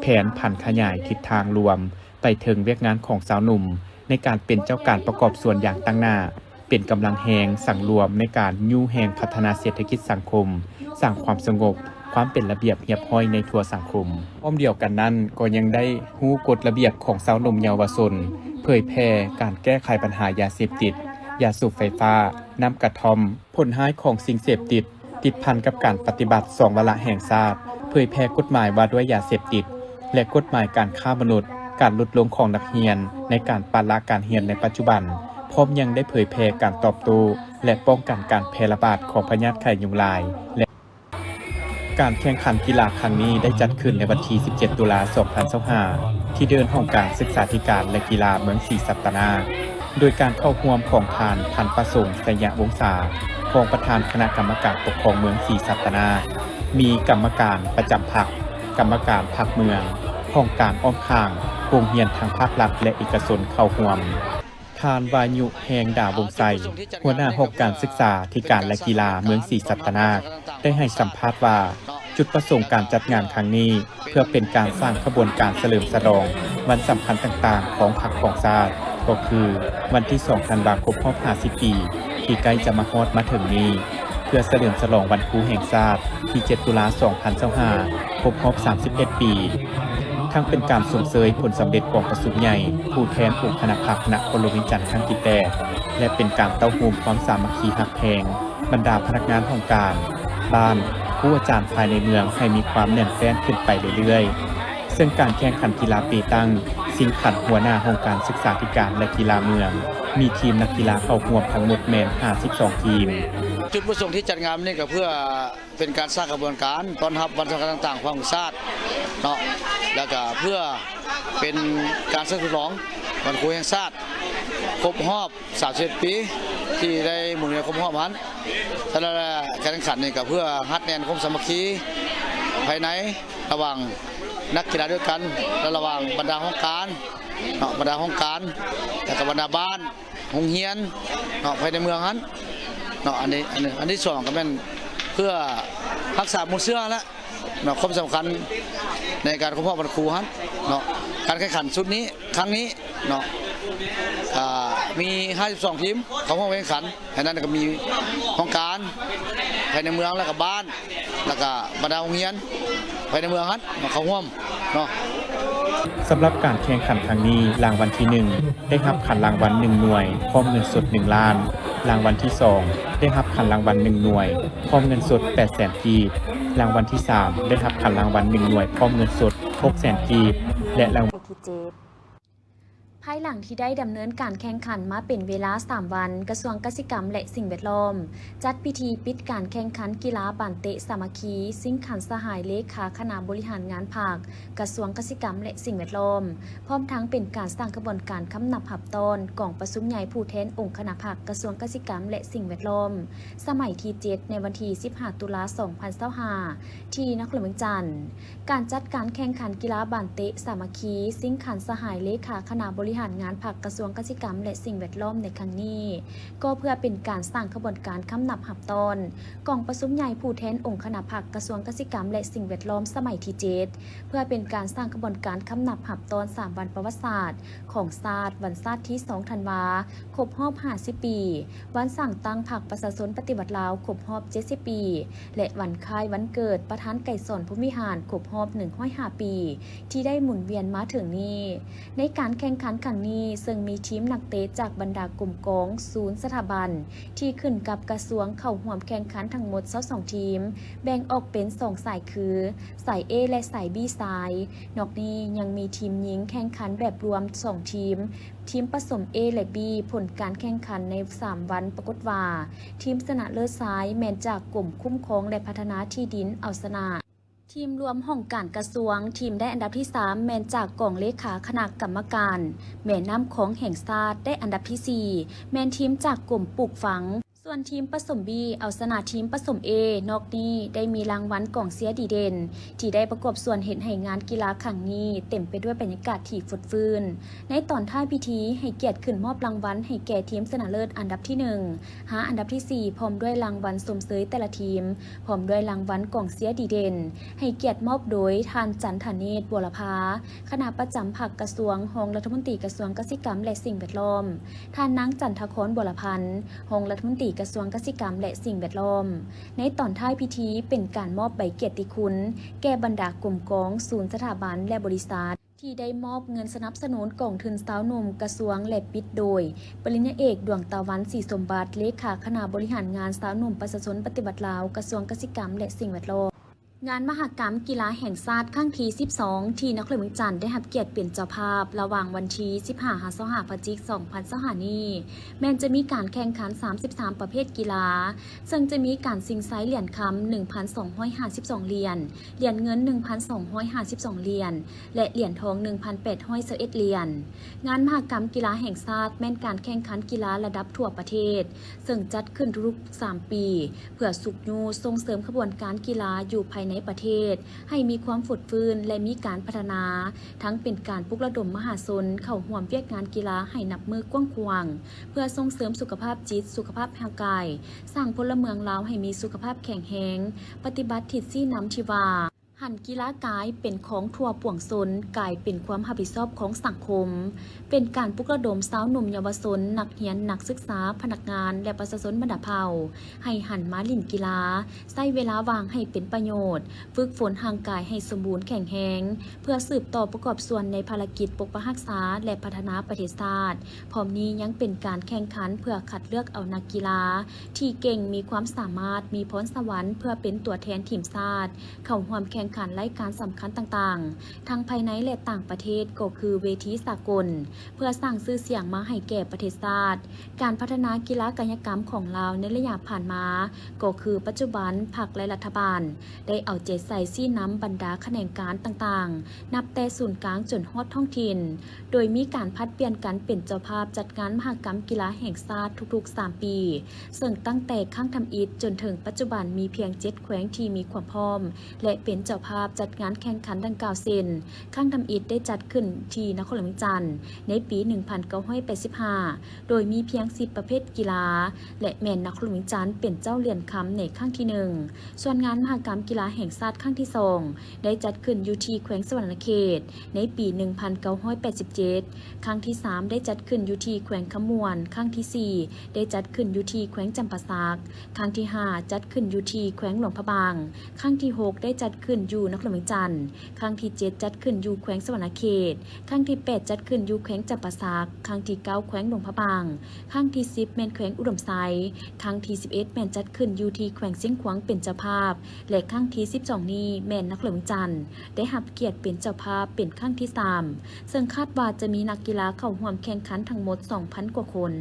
แผนผันขยายทิศทางรวมไปถึงเวียกงานของสาวหนุ่มในการเป็นเจ้าการประกอบส่วนอย่างตั้งหน้าเป็นกำลังแหงสั่งรวมในการยู่แหงพัฒนาเศรษฐกิจสังคมสร้างความสงบความเป็นระเบียบเรียบร้อยในทั่วสังคมพร้อมเดียวกันนั้นก็ยังได้ฮู้กฎระเบียบของสาวหนุ่มเยาวชนเผยแพร่การแก้ไขปัญหายาเสพติดยาสูบไฟฟ้าน้ำกระท่อมผลร้ายของสิ่งเสพติดติดพันกับการปฏิบัติ2วาระแห่งชาติเผยแพร่กฎหมายว่าด้วยยาเสพติดและกฎหมายการฆ่ามนุษย์การลดลงของนักเรียนในการปราบละการเรียนในปัจจุบันพร้อมยังได้เผยแพร่การตอบโต้และป้องกันการแพร่ระบาดของพยาธิไข้ยุงลายและการแข่งขันกีฬาครั้งนี้ได้จัดขึ้นในวันที่ 17 ตุลาคม 2025 ที่เดินห้องการศึกษาธิการและกีฬาเมืองศรีสัตนาโดยการเข้าร่วมของทานพันประสงค์ไสยวงศารองประธานคณะกรรมการปกครองเมืองศรีสัตนามีกรรมการประจำพรรคกรรมการพรรคเมืองห้องการอ้อมข้างโรงเรียนทางภาครัฐและเอกชนเข้าร่วมทานวายุแหงดาวงไสหัวหน้าห้องการศึกษาธิการและกีฬาเมืองศรีสัตนาได้ให้สัมภาษณ์ว่าจุดประสงค์การจัดงานครั้งนี้เพื่อเป็นการสร้างขบวนการเฉลิมฉลองวันสำคัญต่างๆของพรรคของชาติก็คือวันที่ 2 ธันวาคมรอบ50 ปีที่ใกล้จะมาฮอดมาถึงนี้เพื่อเฉลิมฉลองวันครูแห่งชาติที่ 7 ตุลาคม 2025 ครบรอบ 31 ปี ทั้งเป็นการส่งเสริมผลสำเร็จของประชุมใหญ่ผู้แทนองค์คณะพรรคนครหลวงเวียงจันทร์ครั้งที่ 8 และเป็นการเต้าหูมความสามัคคีฮักแพงบรรดาพนักงานของการบ้านผู้อาจารย์ภายในเมืองให้มีความแน่นแฟ้นขึ้นไปเรื่อยๆซึ่งการแข่งขันกีฬาเปตังสิงขันหัวหน้าองค์การศึกษาธิการและกีฬาเมืองมีทีมนักกีฬาเข้าร่วมทั้งหมดแม่น52 ทีมจุดประสงค์ที่จัดงานนี้ก็เพื่อเป็นการสร้างกระบวนการต้อนรับวันสำคัญต่างๆของชาติเนาะแล้วก็เพื่อเป็นการฉลองวันครูแห่งชาติครบรอบ31 ปีที่ได้หมุนเวียนครบรอบนั้นแต่ละการแข่งขันนี่ก็เพื่อฮัดแนนความสามัคคีภายในระหว่างนักกีฬาด้วยกันและระหว่างบรรดาห้องการเนาะบรรดาห้องการและกับบรรดาบ้านโรงเรียนเนาะภายในเมืองนั้นเนาะอันที่2ก็เป็นเพื่อรักษามูลเชื่อและเนาะความสำคัญในการครบรอบวันครูฮันเนาะการแข่งขันชุดนี้ครั้งนี้เนาะ มี52ทีมเข้าร่วมแข่งขันอันนั้นก็มีห้องการภายในเมืองแล้วก็บ้านแล้วก็บรรดาโรงเรียนภายในเมืองนั้นมาเข้าร่วมเนาะ สำหรับการแข่งขันครั้งนี้รางวัลที่ 1 ได้รับขันรางวัล1หน่วยพร้อมเงินสด1ล้านรางวัลที่ 2 ได้รับขันรางวัล1หน่วยพร้อมเงินสด 800,000 กีบรางวัลที่ 3 ได้รับขันรางวัล1หน่วยพร้อมเงินสด 600,000 กีบและรางวัลที่ภายหลังที่ได้ดำเนินการแข่งขันมาเป็นเวลา 3 วันกระทรวงเกษตรกรรมและสิ่งแวดล้อมจัดพิธีปิดการแข่งขันกีฬาบานเตะสามัคคีซิ่งขันสหายเลขาคณะบริหารงานภาคกระทรวงเกษตรกรรมและสิ่งแวดล้อมพร้อมทั้งเป็นการสร้างกระบวนการคำนับหับตอนกองประชุมใหญ่ผู้แทนองค์คณะภาคกระทรวงเกษตรกรรมและสิ่งแวดล้อมสมัยที่ 7 ในวันที่ 15 ตุลาคม 2025 ที่นครเมืองจันทร์การจัดการแข่งขันกีฬาบานเตะสามัคคีซิ่งขันสหายเลขาคณะบริหารงานภาคกระทรวงเกษตรกรรมและสิ่งแวดล้อมในครั้งนี้ก็เพื่อเป็นการสร้างกระบวนการคำนับหับตอนกองประชุมใหญ่ผู้แทนองค์คณะภาคกระทรวงเกษตรกรรมและสิ่งแวดล้อมสมัยที่ 7 เพื่อเป็นการสร้างกระบวนการคำนับหับตอน3วันประวัติศาสตร์ของศาสตร์วันศาสตร์ที่ 2 ธันวาครบรอบ50 ปีวันสั่งตั้งพรรคประชาชนปฏิบัติลาวครบรอบ70 ปีและวันคล้ายวันเกิดประธานไก่สอนภูมิหารครบรอบ105 ปีที่ได้หมุนเวียนมาถึงนี้ในการแข่งขันครั้งนี้ซึ่งมีทีมนักเตะจากบรรดากลุ่มกองศูนย์สถาบันที่ขึ้นกับกระทรวงเข้าร่วมแข่งขันทั้งหมด22ทีมแบ่งออกเป็น2สายคือสาย A และสาย B สายนอกนี้ยังมีทีมหญิงแข่งขันแบบรวม2ทีมผสม A และ B ผลการแข่งขันใน3วันปรากฏว่าทีมชนะเลิศซ้ายแมนจากกลุ่มคุ้มครองและพัฒนาที่ดินเอาชนะทีมรวมห้องการกระทรวงทีมได้อันดับที่ 3 แมนจากกองเลขาคณะกรรมการแม่น้ำของแห่งชาติได้อันดับที่ 4 แมนทีมจากกลุ่มปลูกฝังส่วนทีมผสม B เอาชนะทีมผสม A นอกนี้ได้มีรางวัลกองเสียดีเด่นที่ได้ประกอบส่วนเห็นให้งานกีฬาครั้งนี้เต็มไปด้วยบรรยากาศที่ฟดฟื้นในตอนท้ายพิธีให้เกียรติขึ้นมอบรางวัลให้แก่ทีมชนะเลิศอันดับที่ 1 หาอันดับที่ 4 พร้อมด้วยรางวัลสมเสยแต่ละทีมพร้อมด้วยรางวัลกองเสียดีเด่นให้เกียรติมอบโดยท่านจันทเนศบัวละพาคณะประจำภาคกระทรวงรองรัฐมนตรีกระทรวงเกษตรกรรมและสิ่งแวดล้อมท่านนางจันทครบัวละพันธ์รองรัฐมนตรีกระทรวงเกษตรกรรมและสิ่งแวดล้อมในตอนท้ายพิธีเป็นการมอบใบเกียรติคุณแก่บรรดากลุ่มกองศูนย์สถาบันและบริษัทที่ได้มอบเงินสนับสนุนกองทุนสาวหนุ่มกระทรวงและปิดโดยปริญญาเอกดวงตะวันศรีสมบัติเลขาคณะบริหารงานสาวหนุ่มประชาชนปฏิบัติลาวกระทรวงเกษตรกรรมและสิ่งแวดล้อมงานมหกรรมกีฬาแห่งชาติครั้งที่ 12 ที่นครเมืองจันทร์ได้รับเกียรติเป็นเจ้าภาพระหว่างวันที่ 15-25 พฤศจิกายน 2025 นี้แม้จะมีการแข่งขัน 33 ประเภทกีฬาซึ่งจะมีการชิงไซส์เหรียญคำ 1,252 เหรียญเหรียญเงิน 1,252 เหรียญและเหรียญทอง 1,811 เหรียญงานมหกรรมกีฬาแห่งชาติแม้นการแข่งขันกีฬาระดับทั่วประเทศซึ่งจัดขึ้นทุกๆ 3 ปีเพื่อสุขยูส่งเสริมขบวนการกีฬาอยู่ภายในประเทศให้มีความฝุดฟื้นและมีการพัฒนาทั้งเป็นการปลุกระดมมหาชนเข้าร่วมเวียกงานกีฬาให้นับมือกว้างขวางเพื่อส่งเสริมสุขภาพจิตสุขภาพร่างกายสร้างพลเมืองลาวให้มีสุขภาพแข็งแรงปฏิบัติทิศซี่น้ำทิวาหันกีฬากายเป็นของทั่วป่วงชนกลายเป็นความรับผิดชอบของสังคมเป็นการปลุกระดมสาวหนุ่มเยาวชนนักเรียนนักศึกษาพนักงานและประชาชนบรรดาเผ่าให้หันมาเล่นกีฬาใช้เวลาว่างให้เป็นประโยชน์ฝึกฝนร่างกายให้สมบูรณ์แข็งแรงเพื่อสืบต่อประกอบส่วนในภารกิจปกปักรักษาและพัฒนาประเทศชาติพร้อมนี้ยังเป็นการแข่งขันเพื่อคัดเลือกเอานักกีฬาที่เก่งมีความสามารถมีพรสวรรค์เพื่อเป็นตัวแทนทีมชาติเข้าร่วมแข่งขันรายการสำคัญต่างๆทั้งภายในและต่างประเทศก็คือเวทีสากลเพื่อสร้างชื่อเสียงมาให้แก่ประเทศชาติการพัฒนากีฬากายกรรมของลาวในระยะผ่านมาก็คือปัจจุบันพรรคและรัฐบาลได้เอาใจใส่ซี่น้ำบรรดาแขนงการต่างๆนับแต่ศูนย์กลางจนฮอดท้องถิ่นโดยมีการพัดเปลี่ยนกันเป็นเจ้าภาพจัดงานมหกรรมกีฬาแห่งชาติทุกๆ3 ปีซึ่งตั้งแต่ครั้งทำอิฐจนถึงปัจจุบันมีเพียง7 แขวงที่มีความพร้อมและเป็นเจ้า าภาพจัดงานแข่งขันดังกล่าวเซ็นข้างทำอิฐได้จัดขึ้นที่นครหลวงเวียงจันทน์ในปี 1985 โดยมีเพียง 10 ประเภทกีฬาและแม่นนครหลวงเวียงจันทน์เป็นเจ้าเหรียญคำในครั้งที่ 1ส่วนงานมหกรรมกีฬาแห่งชาติครั้งที่ 2ได้จัดขึ้นอยู่ที่แขวงสวรรณเขตในปี 1987 ครั้งที่ 3ได้จัดขึ้นอยู่ที่แขวงขมวนครั้งที่ 4ได้จัดขึ้นอยู่ที่แขวงจำปาสักครั้งที่ 5จัดขึ้นอยู่ที่แขวงหลวงพระบางครั้งที่ 6ได้จัดขึ้นอยู่นครหลวงเวียงจันทน์ครั้งที่ 7จัดขึ้นอยู่แขวงสวรรณเขตครั้งที่ 8จัดขึ้นอยู่แขวงจำปาสักครั้งที่ 9แขวงหลวงพระบางครั้งที่ 10แม่นแขวงอุดมไซครั้งที่ 11แม่นจัดขึ้นอยู่ที่แขวงเสียงขวางเป็นเจ้าภาพและครั้งที่ 12นี้แม่นนครหลวงเวียงจันทน์ได้รับเกียรติเป็นเจ้าภาพเป็นครั้งที่ 3ซึ่งคาดว่าจะมีนักกีฬาเข้าร่วมแข่งขันทั้งหมด 2,000 กว่าคน